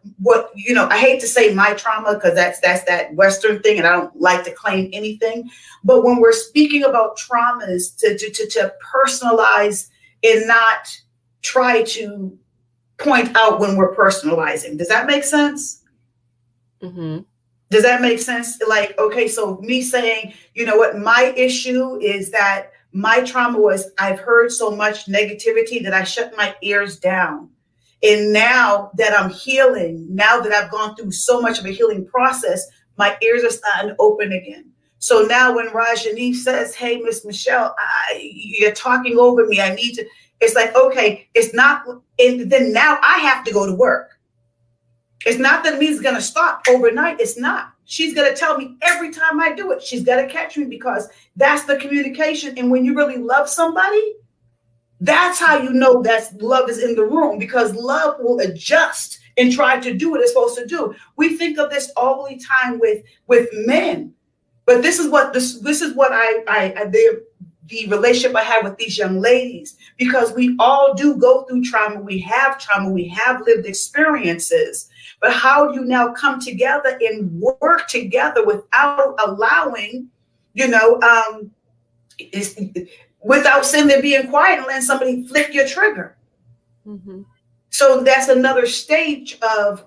you know, I hate to say my trauma because that's that Western thing and I don't like to claim anything. But when we're speaking about traumas, to personalize and not try to point out when we're personalizing. Does that make sense? Mm-hmm. Does that make sense? Like, okay, so me saying, you know what, my issue is that my trauma was I've heard so much negativity that I shut my ears down. And now that I'm healing, now that I've gone through so much of a healing process, my ears are starting to open again. So now when Rajani says, hey, Miss Michelle, you're talking over me, I need to, it's like, okay, it's not, and then now I have to go to work. It's not that me's going to stop overnight. It's not. She's going to tell me every time I do it. She's going to catch me because that's the communication. And when you really love somebody, that's how you know that love is in the room, because love will adjust and try to do what it's supposed to do. We think of this all the time with men, but this is what the relationship I have with these young ladies, because we all do go through trauma. We have lived experiences, but how do you now come together and work together without allowing, you know, without sitting there being quiet and letting somebody flick your trigger. Mm-hmm. So that's another stage of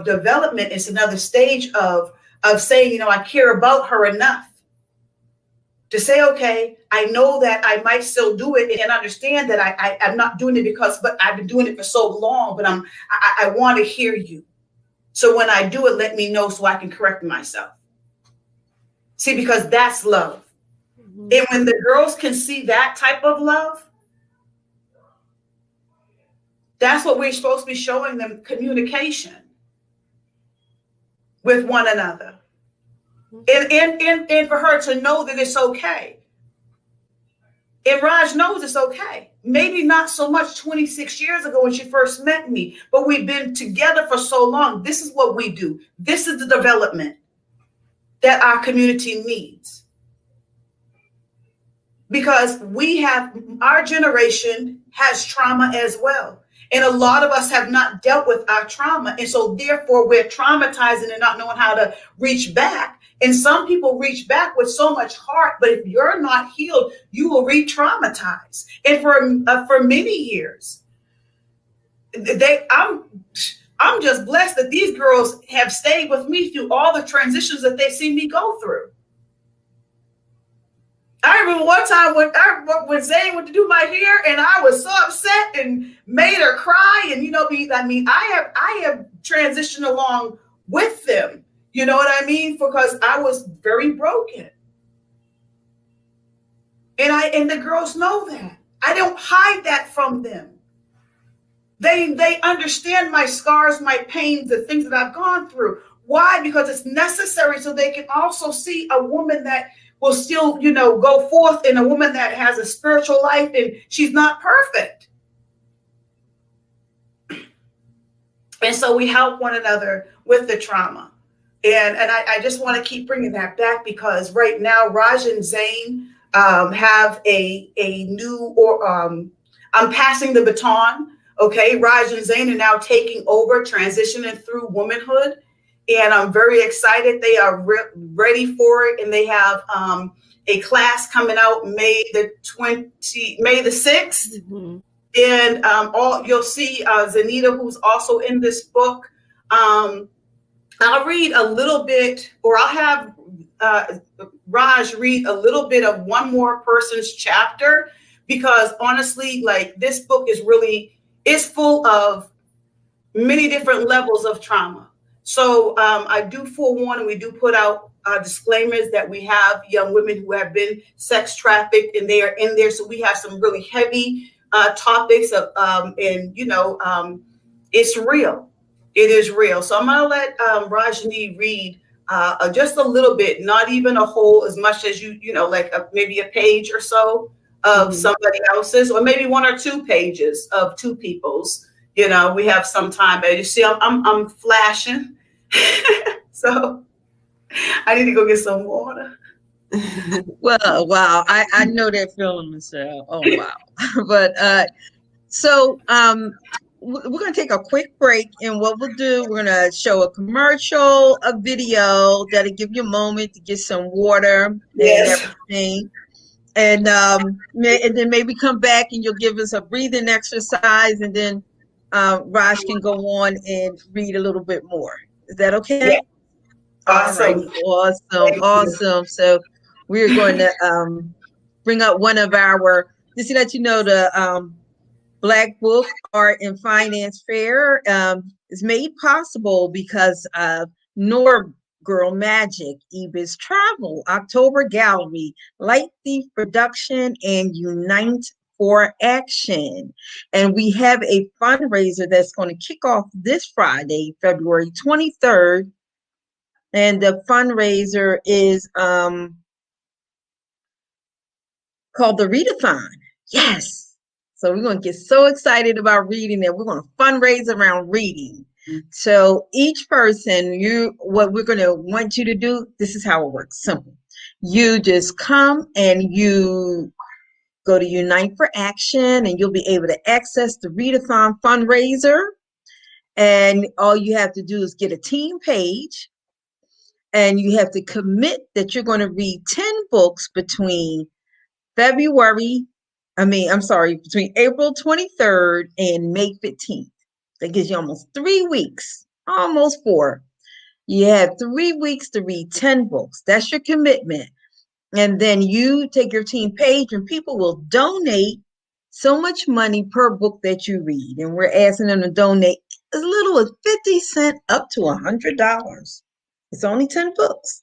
development. It's another stage of saying, you know, I care about her enough to say, okay, I know that I might still do it and understand that I'm not doing it but I've been doing it for so long, but I want to hear you. So when I do it, let me know so I can correct myself. See, because that's love. Mm-hmm. And when the girls can see that type of love, that's what we're supposed to be showing them, communication with one another. And for her to know that it's okay. And Raj knows it's okay. Maybe not so much 26 years ago when she first met me, but we've been together for so long. This is what we do. This is the development that our community needs. Because our generation has trauma as well. And a lot of us have not dealt with our trauma. And so therefore we're traumatizing and not knowing how to reach back. And some people reach back with so much heart, but if you're not healed, you will re-traumatize. And for many years, I'm just blessed that these girls have stayed with me through all the transitions that they've seen me go through. I remember one time when Zane went to do my hair and I was so upset and made her cry. And, you know, I have transitioned along with them. You know what I mean? Because I was very broken. And the girls know that. I don't hide that from them. They understand my scars, my pains, the things that I've gone through. Why? Because it's necessary so they can also see a woman that will still, you know, go forth, and a woman that has a spiritual life and she's not perfect. And so we help one another with the trauma. And I just want to keep bringing that back, because right now Raj and Zane have a new, I'm passing the baton. Okay, Raj and Zane are now taking over, transitioning through womanhood. And I'm very excited. They are ready for it. And they have a class coming out May the 6th. Mm-hmm. And you'll see Zanita, who's also in this book. I'll read a little bit, or I'll have Raj read a little bit of one more person's chapter, because honestly, like, this book is full of many different levels of trauma. So I do forewarn, and we do put out disclaimers that we have young women who have been sex trafficked, and they are in there. So we have some really heavy topics of, and it's real. It is real. So I'm going to let Rajani read just a little bit, not even a whole, as much as like maybe a page or so of somebody else's, or maybe 1 or 2 pages of 2 people's. We have some time, but you see, I'm flashing. So I need to go get some water. Well, wow. I know that feeling, Michelle. Oh, wow. But so we're going to take a quick break, and what we'll do, we're going to show a commercial, a video that'll give you a moment to get some water and everything. And then maybe come back and you'll give us a breathing exercise, and then Raj can go on and read a little bit more. Is that okay? Yeah. Awesome. Awesome. So we're going to bring up one of our, just to let you know, the Black Book Art and Finance Fair is made possible because of Girl Magic, Ebiz Travel, October Gallery, Light Thief Production, and Unite for Action. And we have a fundraiser that's going to kick off this Friday, February 23rd. And the fundraiser is called the Readathon. Yes. So we're going to get so excited about reading that we're going to fundraise around reading. So each person, what we're going to want you to do, this is how it works. Simple. You just come and you go to Unite for Action, and you'll be able to access the Readathon fundraiser. And all you have to do is get a team page, and you have to commit that you're going to read 10 books between between April 23rd and May 15th. That gives you almost 3 weeks, almost 4. You have 3 weeks to read 10 books. That's your commitment. And then you take your team page, and people will donate so much money per book that you read. And we're asking them to donate as little as 50 cents up to $100. It's only 10 books.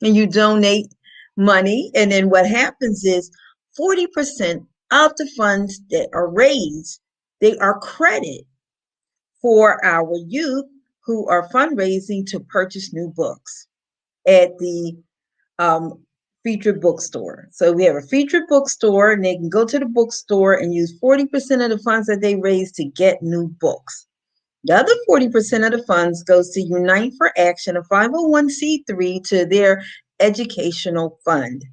And you donate money. And then what happens is 40% of the funds that are raised, they are credit for our youth who are fundraising to purchase new books at the featured bookstore. So we have a featured bookstore, and they can go to the bookstore and use 40% of the funds that they raise to get new books. The other 40% of the funds goes to Unite for Action, a 501c3, to their educational fund.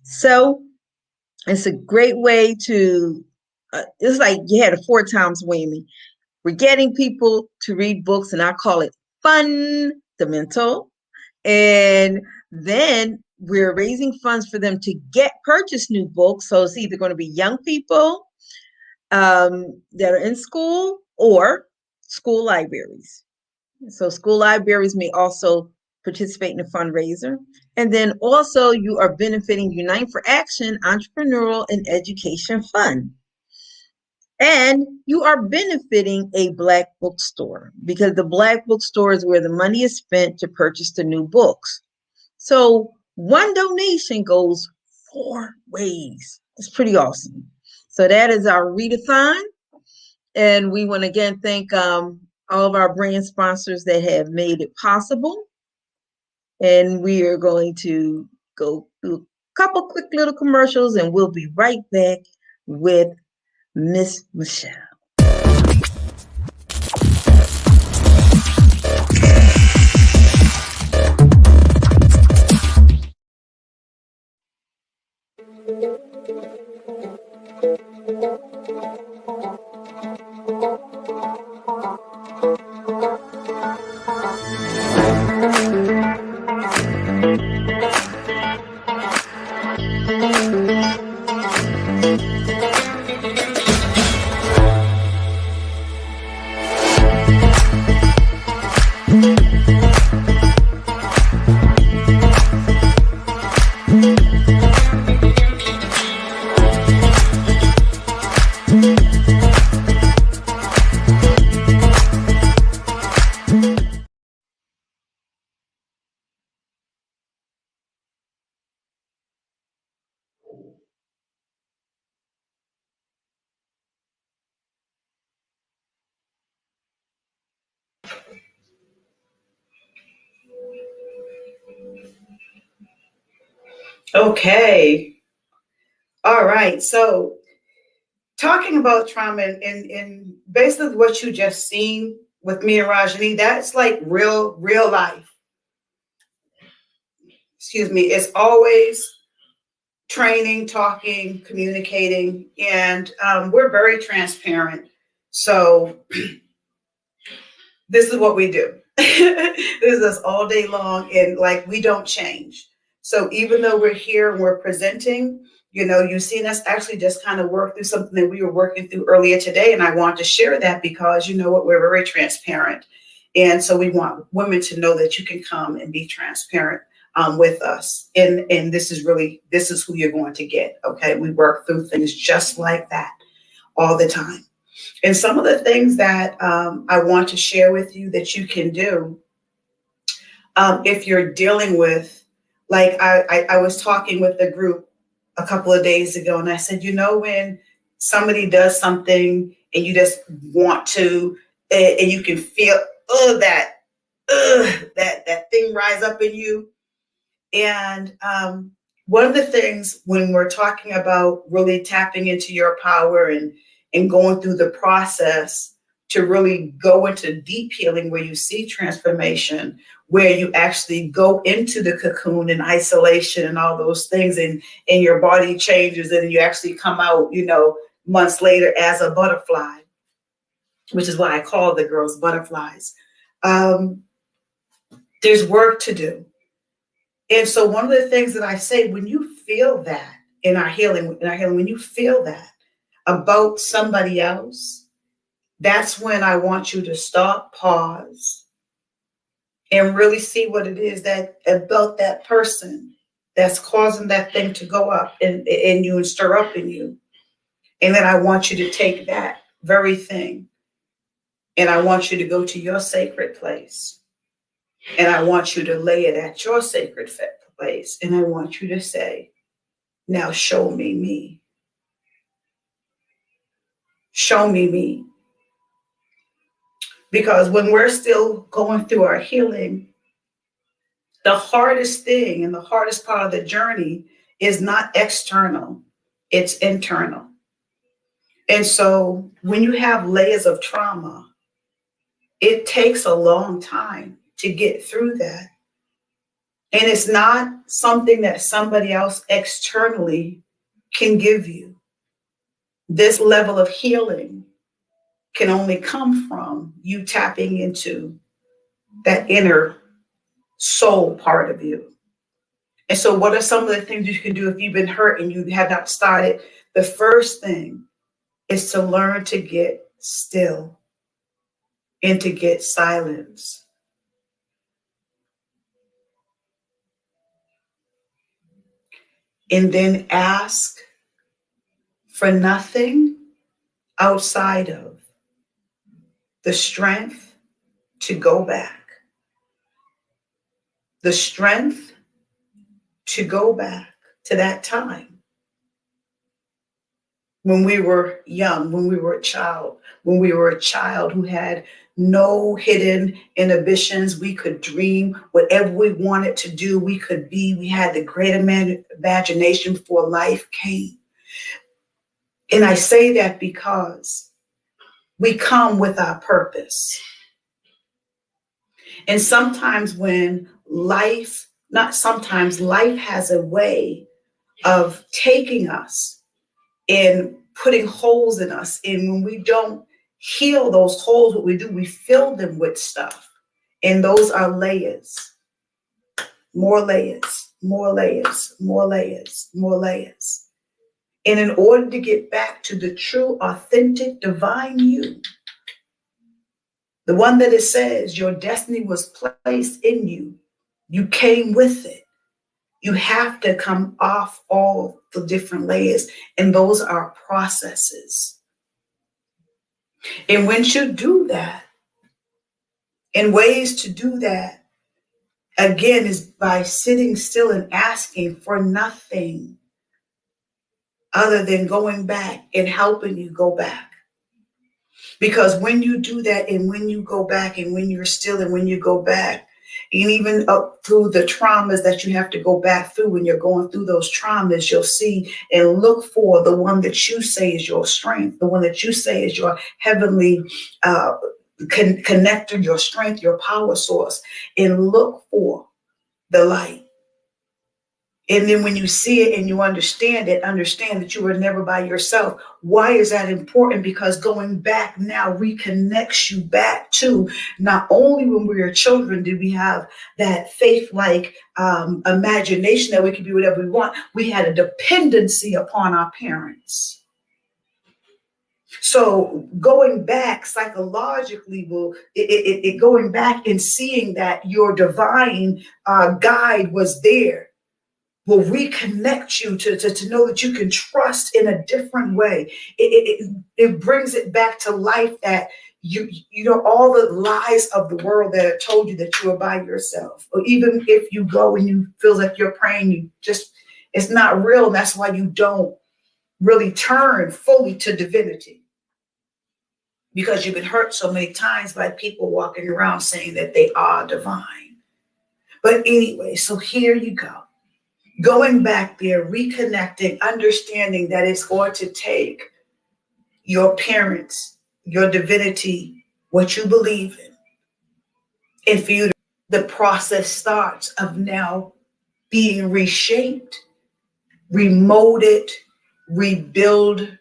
So it's a great way to, it's like you had a 4 times whammy. We're getting people to read books, and I call it fundamental. And then we're raising funds for them to purchase new books. So it's either going to be young people that are in school or school libraries. So school libraries may also participate in the fundraiser. And then also you are benefiting Unite for Action Entrepreneurial and Education Fund. And you are benefiting a Black bookstore, because the Black bookstore is where the money is spent to purchase the new books. So one donation goes 4 ways. It's pretty awesome. So that is our readathon. And we want to again thank all of our brand sponsors that have made it possible. And we are going to go through a couple quick little commercials, and we'll be right back with Miss Michelle. Okay. All right. So talking about trauma and basically what you just seen with me and Rajani, that's like real life. Excuse me. It's always training, talking, communicating, and we're very transparent. So this is what we do. This is us all day long, and like we don't change. So even though we're here and we're presenting, you know, you've seen us actually just kind of work through something that we were working through earlier today, and I want to share that because you know what, we're very transparent, and so we want women to know that you can come and be transparent with us, and this is who you're going to get. Okay, we work through things just like that all the time. And some of the things that I want to share with you that you can do if you're dealing with, like I was talking with a group a couple of days ago, and I said, you know, when somebody does something and you just want to, and you can feel that thing rise up in you. And one of the things when we're talking about really tapping into your power and going through the process to really go into deep healing where you see transformation, where you actually go into the cocoon and isolation and all those things, and your body changes and you actually come out, you know, months later as a butterfly, which is why I call the girls butterflies. There's work to do. And so one of the things that I say, when you feel that in our healing, when you feel that about somebody else, that's when I want you to stop, pause, and really see what it is that about that person that's causing that thing to go up in you and stir up in you. And then I want you to take that very thing and I want you to go to your sacred place. And I want you to lay it at your sacred place. And I want you to say, now show me me. Show me me. Because when we're still going through our healing, the hardest thing and the hardest part of the journey is not external, it's internal. And so when you have layers of trauma, it takes a long time to get through that. And it's not something that somebody else externally can give you. This level of healing can only come from you tapping into that inner soul part of you. And so what are some of the things you can do if you've been hurt and you have not started? The first thing is to learn to get still and to get silence. And then ask for nothing outside of the strength to go back. The strength to go back to that time when we were young, when we were a child who had no hidden inhibitions. We could dream whatever we wanted to do. We could be, we had the great imagination before life came. And I say that because we come with our purpose. And sometimes when life, not sometimes, life has a way of taking us and putting holes in us. And when we don't heal those holes, what we do, we fill them with stuff. And those are layers, more layers, more layers, more layers, more layers. And in order to get back to the true, authentic, divine you, the one that it says your destiny was placed in you, you came with it. You have to come off all the different layers, and those are processes. And once you do that, and ways to do that, again, is by sitting still and asking for nothing other than going back and helping you go back. Because when you do that, and when you go back, and when you're still, and when you go back, And even up through the traumas that you have to go back through, when you're going through those traumas, you'll see and look for the one that you say is your strength, the one that you say is your heavenly connector, your strength, your power source, and look for the light. And then when you see it and you understand it, understand that you were never by yourself. Why is that important? Because going back now reconnects you back to not only when we were children did we have that faith-like imagination that we could be whatever we want. We had a dependency upon our parents. So going back psychologically going back and seeing that your divine guide was there will reconnect you to know that you can trust in a different way. It brings it back to life that you know all the lies of the world that have told you that you are by yourself, or even if you go and you feel like you're praying, it's not real. And that's why you don't really turn fully to divinity, because you've been hurt so many times by people walking around saying that they are divine. But anyway, so here you go. Going back there, reconnecting, understanding that it's going to take your parents, your divinity, what you believe in, and for you to, the process starts of now being reshaped, remolded, rebuild,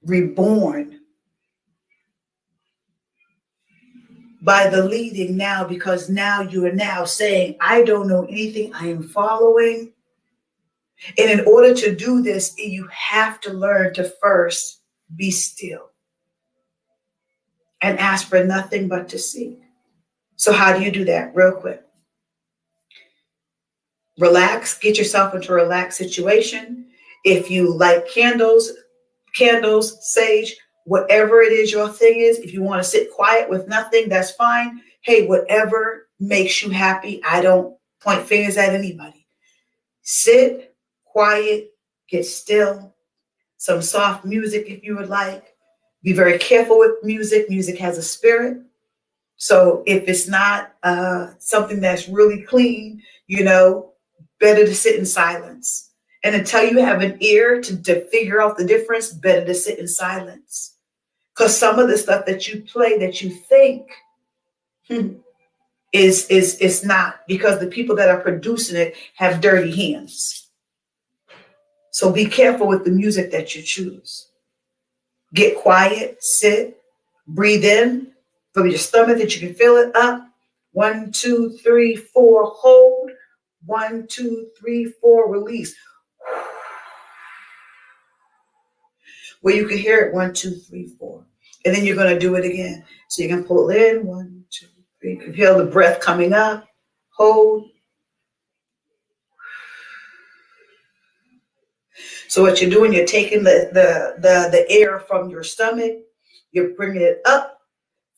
reborn by the leading now, because now you are now saying, I don't know anything, I am following. And in order to do this, you have to learn to first be still and ask for nothing but to seek. So how do you do that? Real quick. Relax, get yourself into a relaxed situation. If you like candles, sage, whatever it is your thing is, if you want to sit quiet with nothing, that's fine. Hey, whatever makes you happy. I don't point fingers at anybody. Sit quiet, get still, some soft music if you would like. Be very careful with music. Music has a spirit. So if it's not something that's really clean, better to sit in silence. And until you have an ear to figure out the difference, better to sit in silence. Because some of the stuff that you play that you think is not, because the people that are producing it have dirty hands. So be careful with the music that you choose. Get quiet, sit, breathe in from your stomach that you can feel it up. 1, 2, 3, 4, hold. 1, 2, 3, 4, release. Where you can hear it, 1, 2, 3, 4. And then you're going to do it again. So you can pull it in, 1, 2, 3. You can feel the breath coming up, hold. So what you're doing, you're taking the air from your stomach, you're bringing it up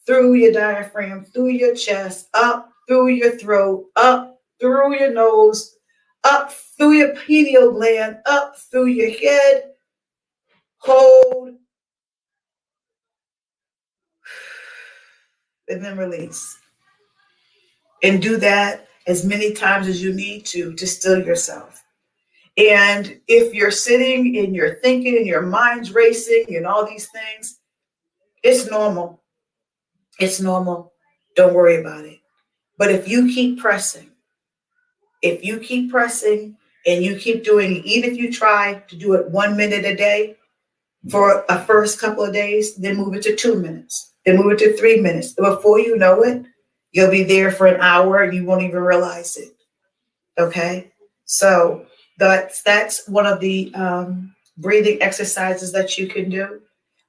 through your diaphragm, through your chest, up through your throat, up through your nose, up through your pineal gland, up through your head, hold, and then release. And do that as many times as you need to still yourself. And if you're sitting and you're thinking and your mind's racing and all these things, it's normal. It's normal. Don't worry about it. But if you keep pressing, and you keep doing it, even if you try to do it 1 minute a day for a first couple of days, then move it to 2 minutes, then move it to 3 minutes. Before you know it, you'll be there for an hour and you won't even realize it. Okay? So that's one of the breathing exercises that you can do.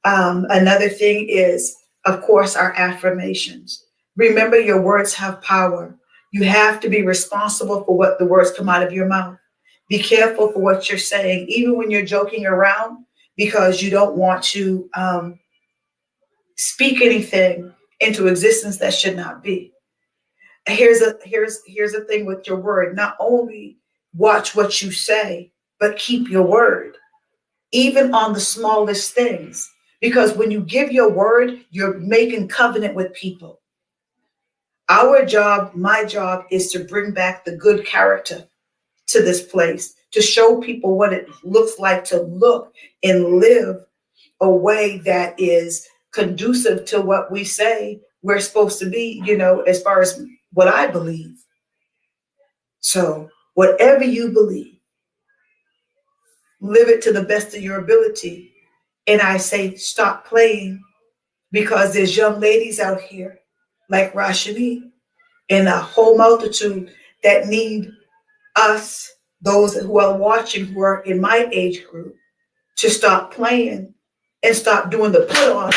Another thing is, of course, our affirmations. Remember, your words have power. You have to be responsible for what the words come out of your mouth. Be careful for what you're saying, even when you're joking around, because you don't want to speak anything into existence that should not be. Here's the thing with your word. Not only watch what you say, but keep your word, even on the smallest things. Because when you give your word, you're making covenant with people. Our job, my job, is to bring back the good character to this place, to show people what it looks like to look and live a way that is conducive to what we say we're supposed to be, as far as what I believe. So whatever you believe, live it to the best of your ability. And I say, stop playing, because there's young ladies out here like Rashani and a whole multitude that need us, those who are watching, who are in my age group, to stop playing and stop doing the put on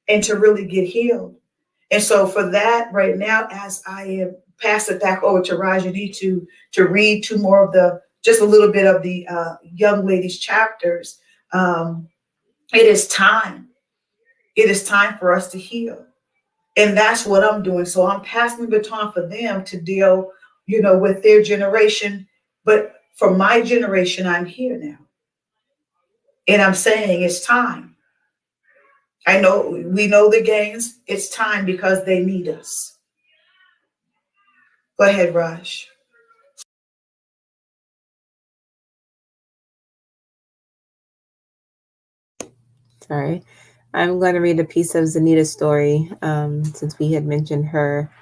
and to really get healed. And so for that, right now, as I pass it back over to Rajani to read two more of just a little bit of the young ladies chapters, it is time. It is time for us to heal. And that's what I'm doing. So I'm passing the baton for them to deal, with their generation. But for my generation, I'm here now. And I'm saying it's time. I know we know the games. It's time because they need us. Go ahead, Raj. Sorry. I'm going to read a piece of Zanita's story, since we had mentioned her.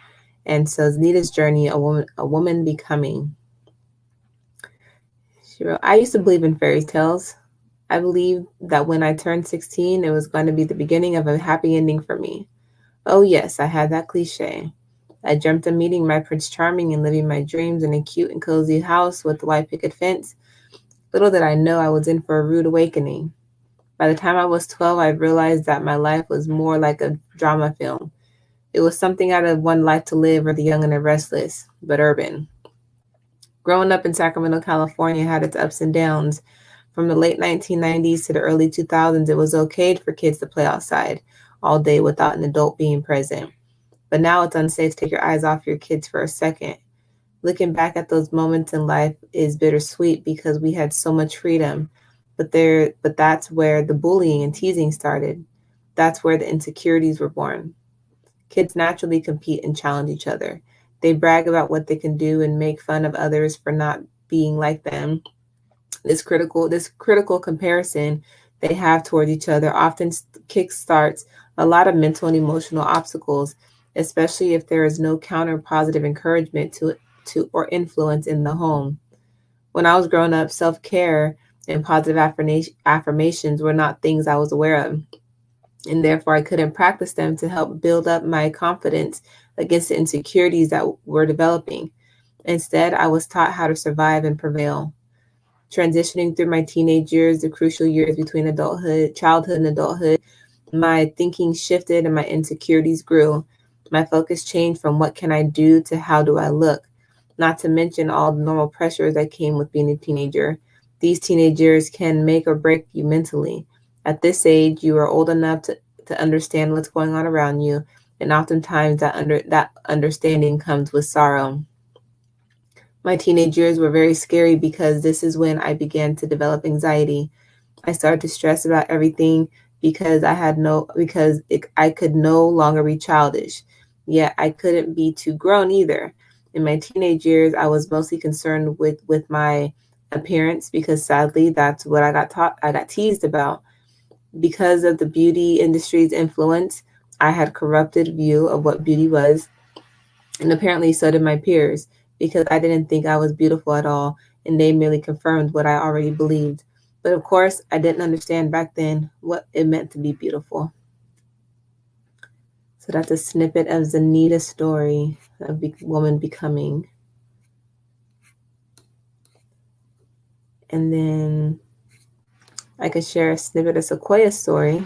And so Zanita's journey, a woman becoming. She wrote, I used to believe in fairy tales. I believed that when I turned 16, it was going to be the beginning of a happy ending for me. Oh yes, I had that cliche. I dreamt of meeting my Prince Charming and living my dreams in a cute and cozy house with a white picket fence. Little did I know I was in for a rude awakening. By the time I was 12, I realized that my life was more like a drama film. It was something out of One Life to Live or The Young and the Restless, but urban. Growing up in Sacramento, California had its ups and downs. From the late 1990s to the early 2000s, it was okay for kids to play outside all day without an adult being present. But now it's unsafe to take your eyes off your kids for a second. Looking back at those moments in life is bittersweet because we had so much freedom. But that's where the bullying and teasing started. That's where the insecurities were born. Kids naturally compete and challenge each other. They brag about what they can do and make fun of others for not being like them. This critical comparison they have towards each other often kickstarts a lot of mental and emotional obstacles, especially if there is no counter positive encouragement to or influence in the home. When I was growing up, self-care and positive affirmations were not things I was aware of, and therefore I couldn't practice them to help build up my confidence against the insecurities that were developing. Instead, I was taught how to survive and prevail. Transitioning through my teenage years, the crucial years between childhood and adulthood, my thinking shifted and my insecurities grew. My focus changed from what can I do to how do I look, not to mention all the normal pressures that came with being a teenager. These teenage years can make or break you mentally. At this age, you are old enough to understand what's going on around you, and oftentimes that understanding comes with sorrow. My teenage years were very scary because this is when I began to develop anxiety. I started to stress about everything because I could no longer be childish. Yet I couldn't be too grown either. In my teenage years, I was mostly concerned with my appearance because sadly that's what I got teased about. Because of the beauty industry's influence, I had corrupted view of what beauty was, and apparently so did my peers, because I didn't think I was beautiful at all, and they merely confirmed what I already believed. But of course, I didn't understand back then what it meant to be beautiful. So that's a snippet of Zanita's story of woman becoming. And then I could share a snippet of Sequoia's story.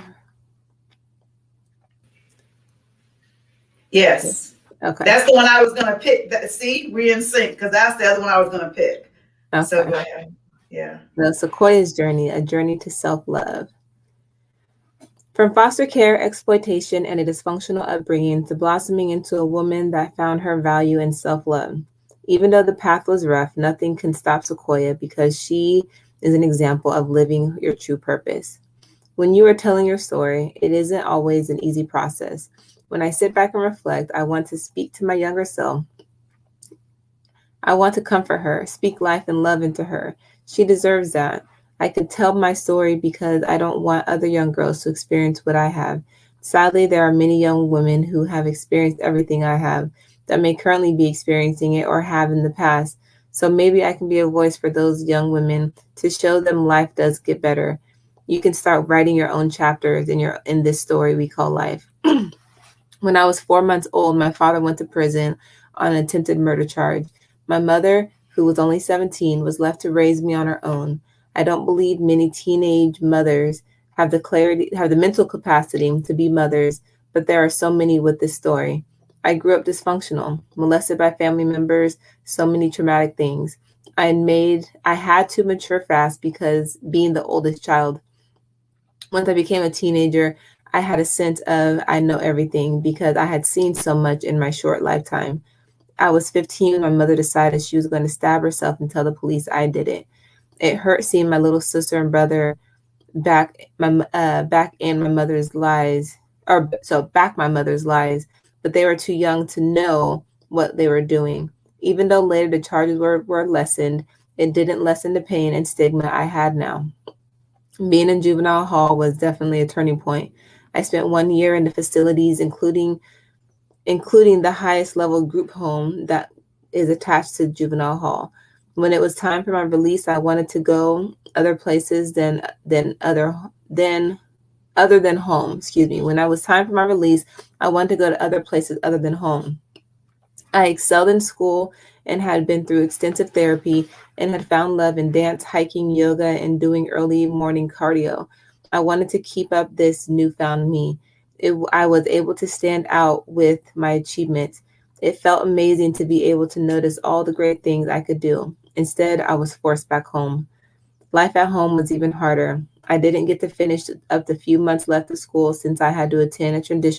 Yes. Okay. That's the one I was going to pick. See, we're in sync because that's the other one I was going to pick. Okay. So go ahead. Yeah. The Sequoia's journey, a journey to self-love. From foster care, exploitation, and a dysfunctional upbringing to blossoming into a woman that found her value in self-love. Even though the path was rough, nothing can stop Sequoia because she is an example of living your true purpose. When you are telling your story, it isn't always an easy process. When I sit back and reflect, I want to speak to my younger self. I want to comfort her, speak life and love into her. She deserves that. I could tell my story because I don't want other young girls to experience what I have. Sadly, there are many young women who have experienced everything I have that may currently be experiencing it or have in the past. So maybe I can be a voice for those young women to show them life does get better. You can start writing your own chapters in this story we call life. When I was 4 months old, my father went to prison on an attempted murder charge. My mother, who was only 17, was left to raise me on her own. I don't believe many teenage mothers have the mental capacity to be mothers, but there are so many with this story. I grew up dysfunctional, molested by family members, so many traumatic things. I had to mature fast because being the oldest child. Once I became a teenager, I had a sense of I know everything because I had seen so much in my short lifetime. I was 15 when my mother decided she was going to stab herself and tell the police I did it. It hurt seeing my little sister and brother back in my mother's lies, back my mother's lies, but they were too young to know what they were doing. Even though later the charges were lessened, it didn't lessen the pain and stigma I had now. Being in juvenile hall was definitely a turning point. I spent 1 year in the facilities, including the highest level group home that is attached to juvenile hall. When it was time for my release, I wanted to go other places other than home. Excuse me. When I was time for my release, I wanted to go to other places other than home. I excelled in school and had been through extensive therapy and had found love in dance, hiking, yoga, and doing early morning cardio. I wanted to keep up this newfound me. I was able to stand out with my achievements. It felt amazing to be able to notice all the great things I could do. Instead, I was forced back home. Life at home was even harder. I didn't get to finish up the few months left of school since I had to attend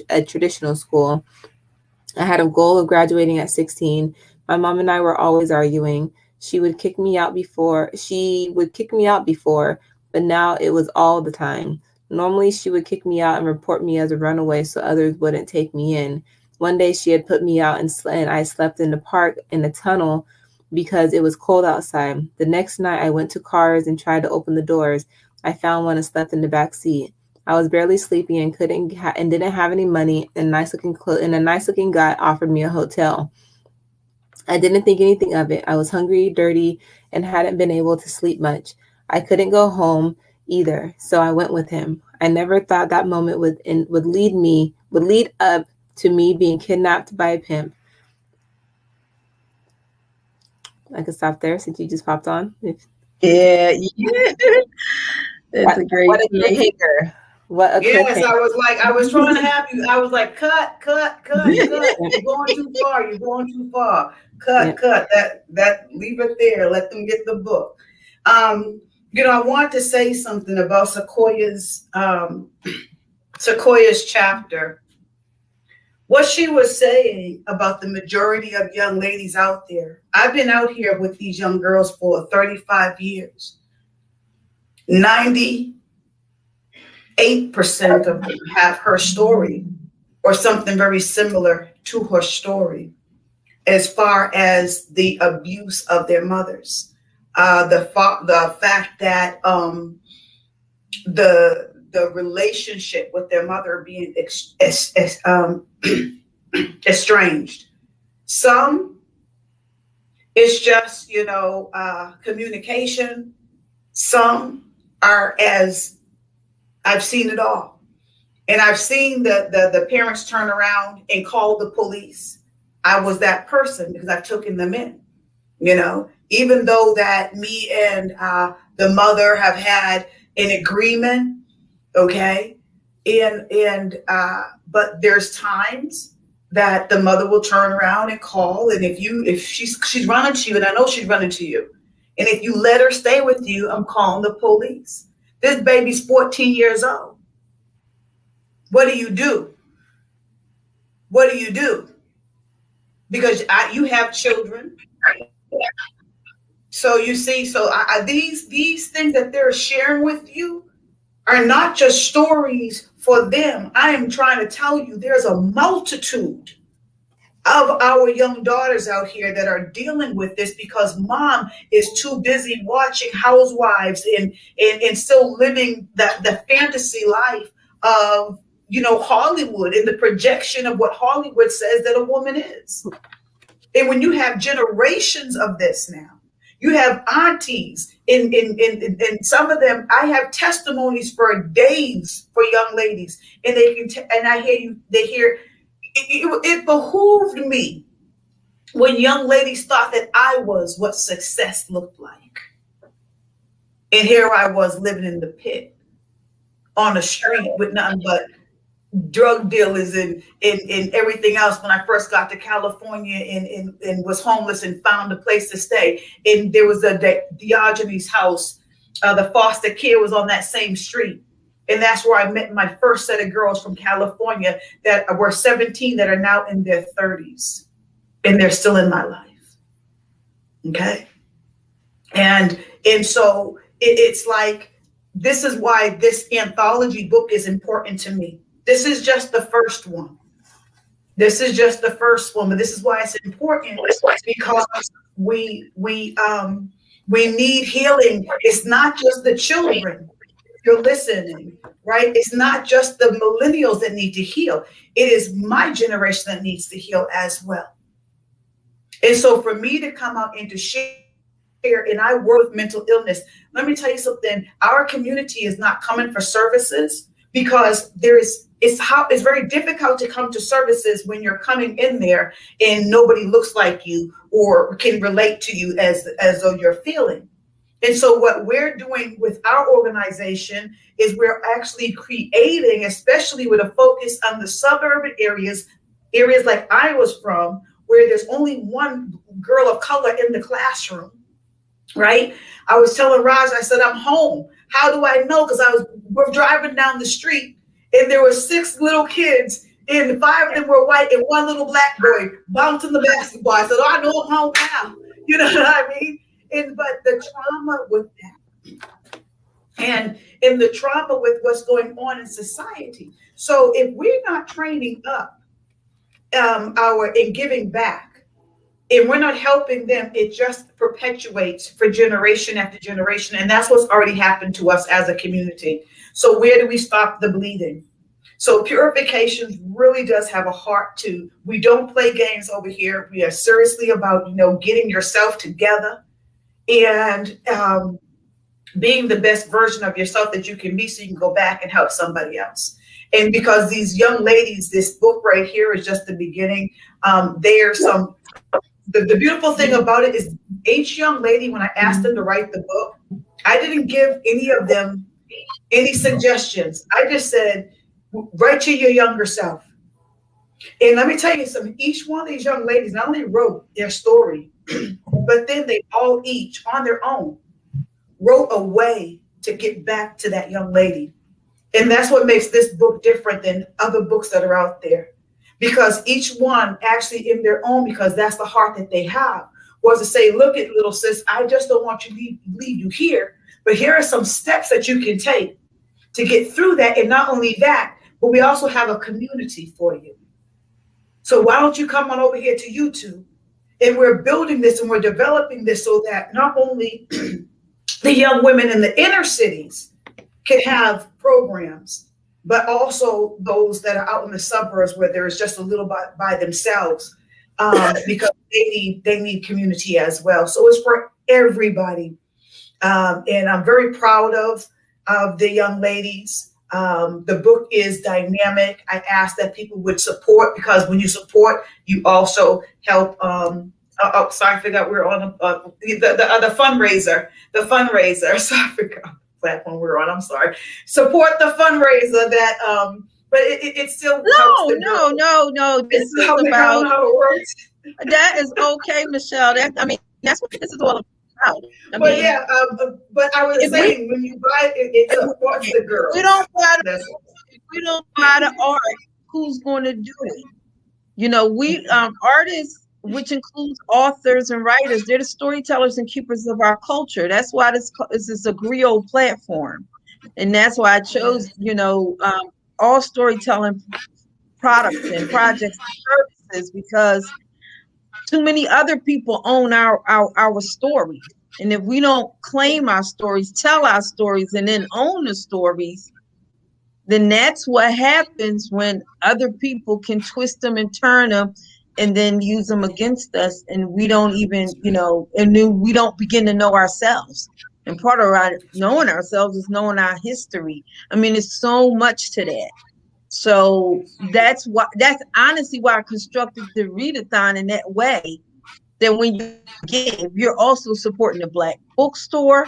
a traditional school. I had a goal of graduating at 16. My mom and I were always arguing. She would kick me out before, but now it was all the time. Normally, she would kick me out and report me as a runaway so others wouldn't take me in. One day, she had put me out and I slept in the park in a tunnel because it was cold outside. The next night, I went to cars and tried to open the doors. I found one and slept in the back seat. I was barely sleeping and didn't have any money, and a nice looking guy offered me a hotel. I didn't think anything of it. I was hungry, dirty, and hadn't been able to sleep much. I couldn't go home either, so I went with him. I never thought that moment would lead up to me being kidnapped by a pimp. I could stop there since you just popped on. Yeah. That's a great What a cliffhanger. What a Yes, cliffhanger. I was trying to have you. I was like, cut. You're going too far. Cut. That leave it there. Let them get the book. I want to say something about Sequoia's chapter. What she was saying about the majority of young ladies out there. I've been out here with these young girls for 35 years. 98% of them have her story or something very similar to her story as far as the abuse of their mothers. The fact that the relationship with their mother being estranged. Some it's just, communication. Some are as I've seen it all. And I've seen the parents turn around and call the police. I was that person because I've taken them in, even though that me and the mother have had an agreement. Okay. But there's times that the mother will turn around and call. And if she's running to you, and I know she's running to you, and if you let her stay with you, I'm calling the police. This baby's 14 years old. What do you do? What do you do? Because you have children. So you see, these things that they're sharing with you are not just stories for them. I am trying to tell you there's a multitude of our young daughters out here that are dealing with this because mom is too busy watching Housewives and still living the fantasy life of, you know, Hollywood and the projection of what Hollywood says that a woman is. And when you have generations of this now, you have aunties in some of them. I have testimonies for days for young ladies, and they can and I hear you. They hear it behooved me when young ladies thought that I was what success looked like, and here I was living in the pit on a street with nothing but drug dealers and everything else when I first got to California and was homeless and found a place to stay. And there was a Diogenes house. The foster care was on that same street. And that's where I met my first set of girls from California that were 17 that are now in their 30s. And they're still in my life. Okay. And so it's like, this is why this anthology book is important to me. This is just the first one. This is just the first one, but this is why it's important, because we need healing. It's not just the children. You're listening, right? It's not just the millennials that need to heal. It is my generation that needs to heal as well. And so for me to come out and to share, and I work with mental illness, let me tell you something. Our community is not coming for services because it's very difficult to come to services when you're coming in there and nobody looks like you or can relate to you as though you're feeling. And so what we're doing with our organization is we're actually creating, especially with a focus on the suburban areas like I was from, where there's only one girl of color in the classroom, right? I was telling Raj, I said, I'm home. How do I know? Because we're driving down the street and there were 6 little kids and 5 of them were white and 1 little black boy bouncing the basketball. I said, oh, I know I'm home now. You know what I mean? But the trauma with that and in the trauma with what's going on in society. So if we're not training up in giving back and we're not helping them, it just perpetuates for generation after generation. And that's what's already happened to us as a community. So where do we stop the bleeding? So purification really does have a heart to, we don't play games over here. We are seriously about, getting yourself together and being the best version of yourself that you can be so you can go back and help somebody else. And because these young ladies, this book right here is just the beginning. The beautiful thing about it is each young lady, when I asked them to write the book, I didn't give any of them any suggestions. I just said, write to your younger self. And let me tell you something, each one of these young ladies not only wrote their story, but then they all each on their own wrote a way to get back to that young lady. And that's what makes this book different than other books that are out there. Because each one actually in their own, because that's the heart that they have, was to say, look at little sis, I just don't want you to leave you here, but here are some steps that you can take to get through that. And not only that, but we also have a community for you. So why don't you come on over here to YouTube? And we're building this and we're developing this so that not only the young women in the inner cities can have programs, but also those that are out in the suburbs where there is just a little by themselves, because they need community as well. So it's for everybody. And I'm very proud of the young ladies. The book is dynamic. I ask that people would support, because when you support, you also help. Sorry, I forgot we're on the fundraiser. The fundraiser. So I forgot the platform we're on. I'm sorry. Support the fundraiser that. But it still no. This is about that is okay, Michelle. That's what this is all about. But I was saying when you buy it, it supports the girls. We don't buy the art. Who's going to do it? We artists, which includes authors and writers, they're the storytellers and keepers of our culture. That's why this is a griot platform. And that's why I chose, all storytelling products and projects and services, because too many other people own our stories. And if we don't claim our stories, tell our stories, and then own the stories, then that's what happens when other people can twist them and turn them and then use them against us. And we don't even, and then we don't begin to know ourselves. And part of our knowing ourselves is knowing our history. I mean, it's so much to that. So that's honestly why I constructed the readathon in that way. That when you give, you're also supporting the Black bookstore.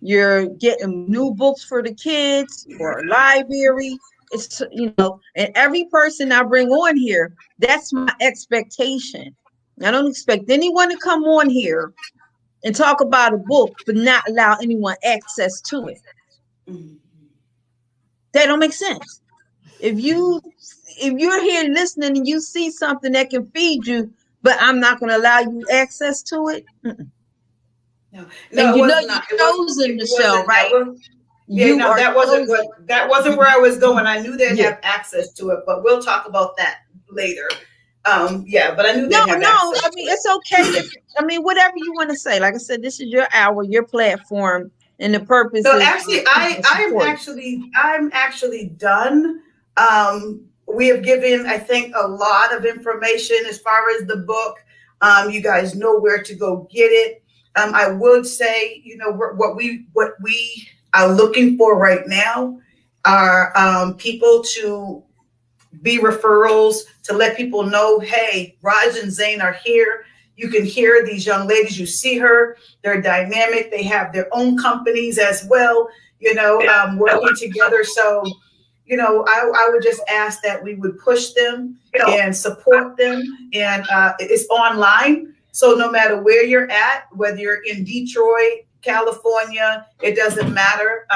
You're getting new books for the kids, for a library. It's, and every person I bring on here, that's my expectation. I don't expect anyone to come on here and talk about a book, but not allow anyone access to it. That don't make sense. If you're here listening and you see something that can feed you, but I'm not going to allow you access to it. No, and you've chosen the show, right? That wasn't where I was going. I knew they'd have access to it, but we'll talk about that later. But I knew they'd have access. I mean, it's okay. Whatever you want to say. Like I said, this is your hour, your platform, and the purpose. So actually, I'm actually done. We have given, I think, a lot of information as far as the book. You guys know where to go get it. I would say, what we are looking for right now are people to be referrals, to let people know, hey, Raj and Zane are here. You can hear these young ladies. You see her. They're dynamic. They have their own companies as well, working together. So, I would just ask that we would push them and support them. And it's online. So no matter where you're at, whether you're in Detroit, California, it doesn't matter.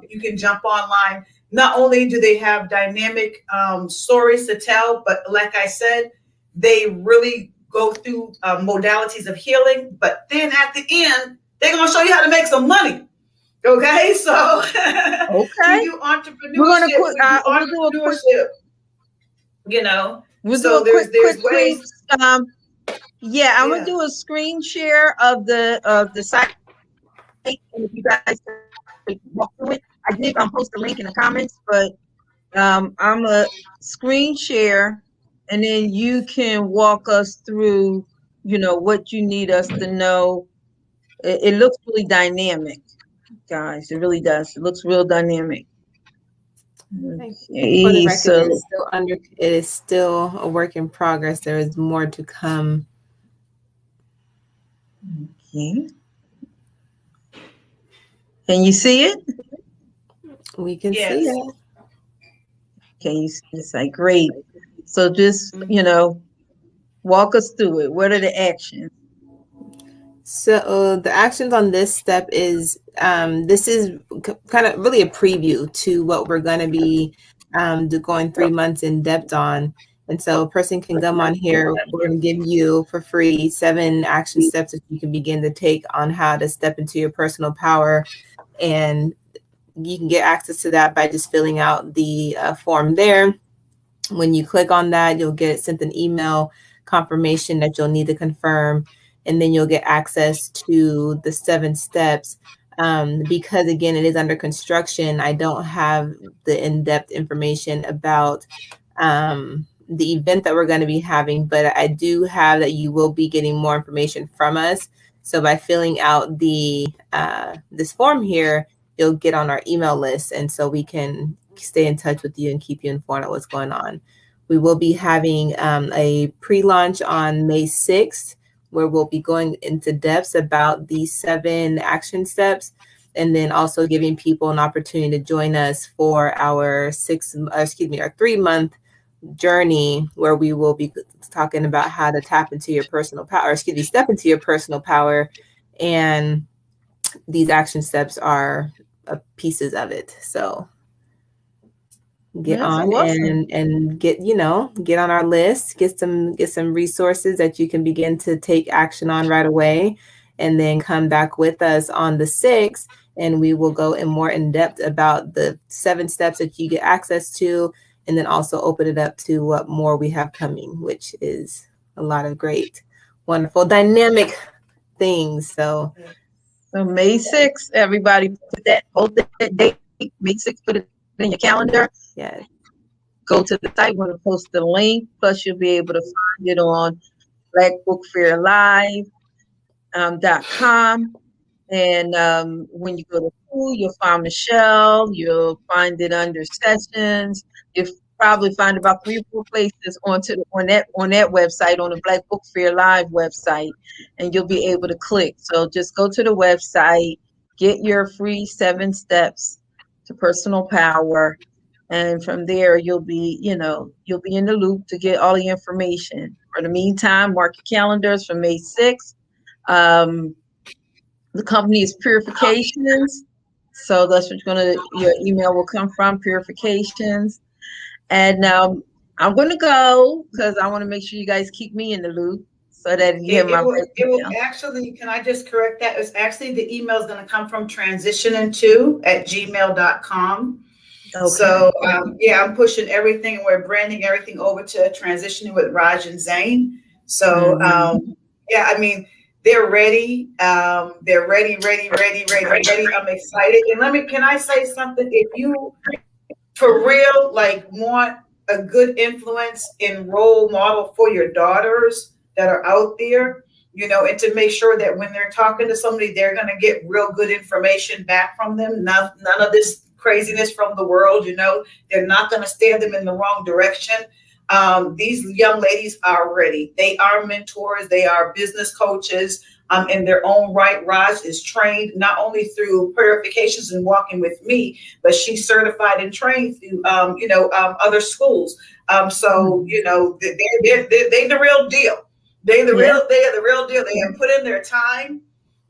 You can jump online. Not only do they have dynamic stories to tell, but like I said, they really go through modalities of healing. But then at the end, they're going to show you how to make some money. Okay, so we do entrepreneurship. We'll do there's ways. I'm gonna do a screen share of the site. And if you guys walk through it, I did post the link in the comments, but I'm a screen share, and then you can walk us through, what you need us to know. It looks really dynamic, guys. It really does. It looks real dynamic. Okay. For the record, it is still a work in progress. There is more to come. Okay. Can you see it? We can see it. Can you see it? Like, great. So just, walk us through it. What are the actions? So the actions on this step is, this is kind of really a preview to what we're going to be going 3 months in depth on. And so a person can come on here. We're going to give you for free 7 action steps that you can begin to take on how to step into your personal power. And you can get access to that by just filling out the form there. When you click on that, you'll get sent an email confirmation that you'll need to confirm. And then you'll get access to the 7 steps. Because again, it is under construction, I don't have the in-depth information about the event that we're going to be having, but I do have that you will be getting more information from us. So by filling out the this form here, you'll get on our email list, and so we can stay in touch with you and keep you informed of what's going on. We will be having a pre-launch on May 6th, where we'll be going into depths about these 7 action steps, and then also giving people an opportunity to join us for our 3-month journey, where we will be talking about how to tap into your personal power, step into your personal power. And these action steps are pieces of it. So get on and get on our list, get some resources that you can begin to take action on right away, and then come back with us on the 6th and we will go in more in depth about the 7 steps that you get access to, and then also open it up to what more we have coming, which is a lot of great, wonderful, dynamic things. So May 6th, everybody hold that date, May 6th, put it in your calendar. yes. Go to the site, we're going to post the link, plus you'll be able to find it on blackbookfairlive.com. And when you go to school, you'll find Michelle, you'll find it under sessions. You'll probably find about 3 or 4 places on that website, on the Black Book Fair Live website, and you'll be able to click. So just go to the website, get your free 7 steps to personal power, and from there you'll be in the loop to get all the information. For the meantime, mark your calendars for May 6th. The company is Purifications, so that's what your email will come from, Purifications. And I'm going to go because I want to make sure you guys keep me in the loop so that you have my it will actually, can I just correct that? It's actually, the email is going to come from transitioning2@gmail.com. Okay. So I'm pushing everything, and we're branding everything over to Transitioning with Raj and Zane. So I mean, they're ready. They're ready. I'm excited. And can I say something? If you, for real, want a good influence and role model for your daughters that are out there, and to make sure that when they're talking to somebody, they're going to get real good information back from them. None of this craziness from the world, they're not going to steer them in the wrong direction. These young ladies are ready. They are mentors. They are business coaches in their own right. Raj is trained not only through Purifications and Walking with Me, but she's certified and trained through, other schools. So, they're the real deal. They are the real deal. They have put in their time,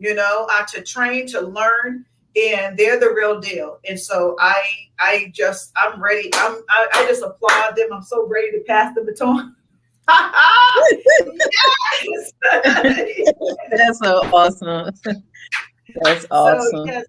to train, to learn, and they're the real deal. And so I'm ready. I just applaud them. I'm so ready to pass the baton. Yes. That's so awesome. That's awesome. So yes,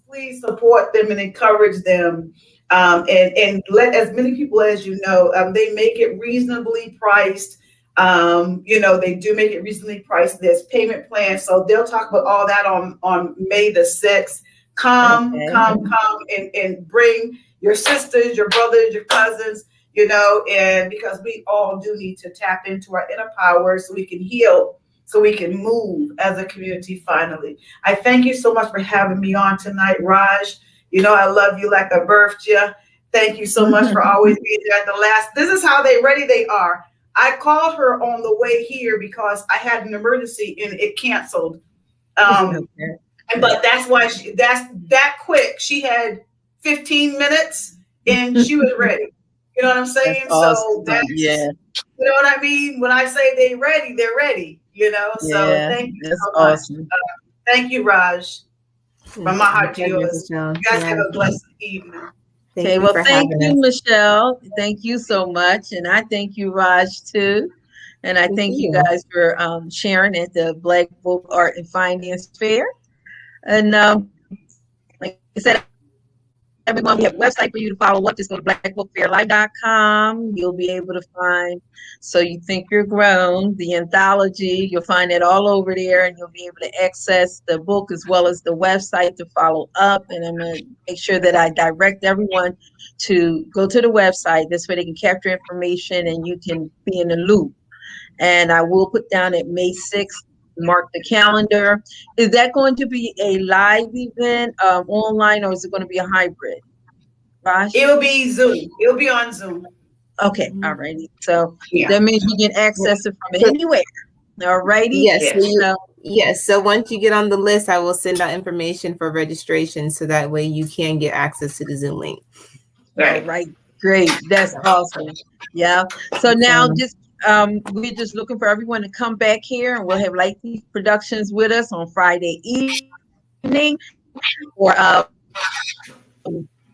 please support them and encourage them. And let as many people as they make it reasonably priced. They do make it reasonably priced. There's payment plans. So they'll talk about all that on May the 6th. Come and bring your sisters, your brothers, your cousins, and because we all do need to tap into our inner power so we can heal, so we can move as a community finally. I thank you so much for having me on tonight, Raj. I love you like I birthed you. Thank you so much for always being there at the last. This is how ready they are. I called her on the way here because I had an emergency and it canceled. But that's why that's that quick. She had 15 minutes and she was ready. You know what I'm saying? That's awesome. So you know what I mean? When I say they're ready, they're ready. So thank you so much. Thank you, Raj. From my heart to yours. You guys have a blessed evening. Okay, well, thank you, Michelle. Thank you so much. And I thank you, Raj, too. And I thank you guys for sharing at the Black Book Art and Finance Fair. And like I said, everyone, we have a website for you to follow up. Just go to blackbookfairlive.com. You'll be able to find So You Think You're Grown, the anthology. You'll find it all over there, and you'll be able to access the book as well as the website to follow up. And I'm going to make sure that I direct everyone to go to the website. This way they can capture information and you can be in the loop. And I will put down at May 6th, mark the calendar. Is that going to be a live event, online, or is it going to be a hybrid? Raj? It'll be Zoom. It'll be on Zoom. Okay, all righty. So that means you can access it from anywhere. All righty. Yes. So once you get on the list, I will send out information for registration so that way you can get access to the Zoom link. All right. Great. That's awesome. Yeah. So now we're just looking for everyone to come back here, and we'll have Lightspeed Productions with us on Friday evening. Or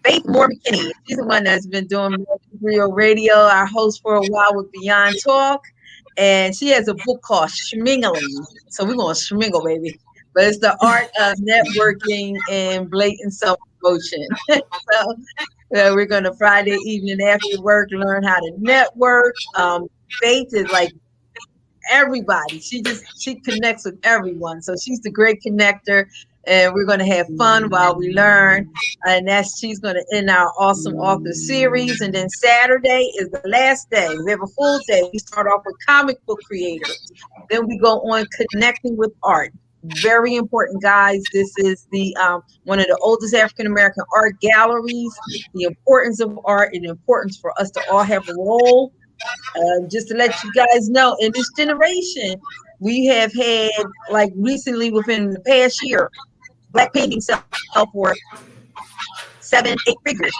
Faith Moore McKinney. She's the one that's been doing real radio, our host for a while with Beyond Talk. And she has a book called Schmingling. So we're going to schmingle, baby. but it's the art of networking and blatant self-promotion. So we're going to Friday evening after work learn how to network. Faith is like everybody. She connects with everyone. So she's the great connector, and we're going to have fun while we learn. And she's going to end our awesome author series. And then Saturday is the last day. We have a full day. We start off with comic book creators. Then we go on connecting with art. Very important, guys. This is the one of the oldest African American art galleries. The importance of art and the importance for us to all have a role. Just to let you guys know, in this generation, we have had, like recently within the past year, black paintings sell for 7, 8 figures.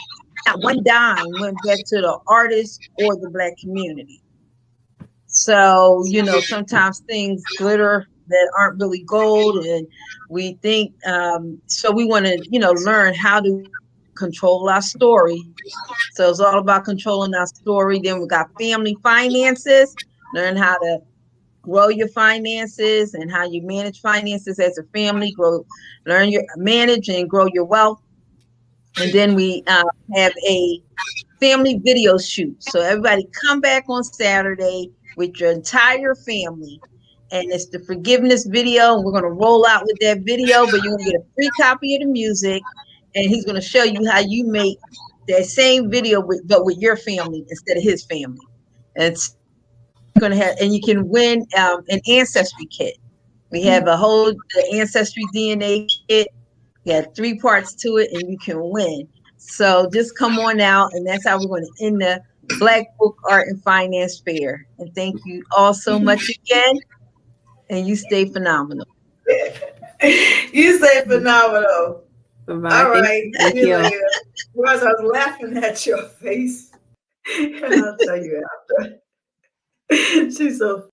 Not one dime went back to the artist or the black community. So, sometimes things glitter that aren't really gold, and we think, so we want to, learn how to control our story. So it's all about controlling our story. Then we got family finances, learn how to grow your finances and how you manage finances as a family, learn your manage and grow your wealth. And then we have a family video shoot. So everybody come back on Saturday with your entire family. And it's the forgiveness video. And we're going to roll out with that video, but you're going to get a free copy of the music. And he's going to show you how you make that same video, but with your family instead of his family. And it's going to have, and you can win an ancestry kit. We have a whole ancestry DNA kit. We have 3 parts to it, and you can win. So just come on out, and that's how we're going to end the Black Book Art and Finance Fair. And thank you all so much again, and you stay phenomenal. You say phenomenal. Bye-bye. All right. Thank See you you. later. Because I was laughing at your face. And I'll tell you after. She's so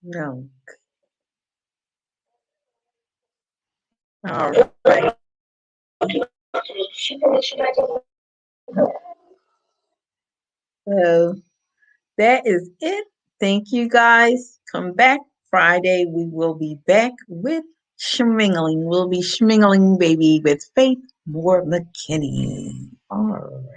No. All right. So that is it. Thank you guys. Come back Friday. We will be back with schmingling. We'll be schmingling, baby, with Faith Moore McKinney. All right.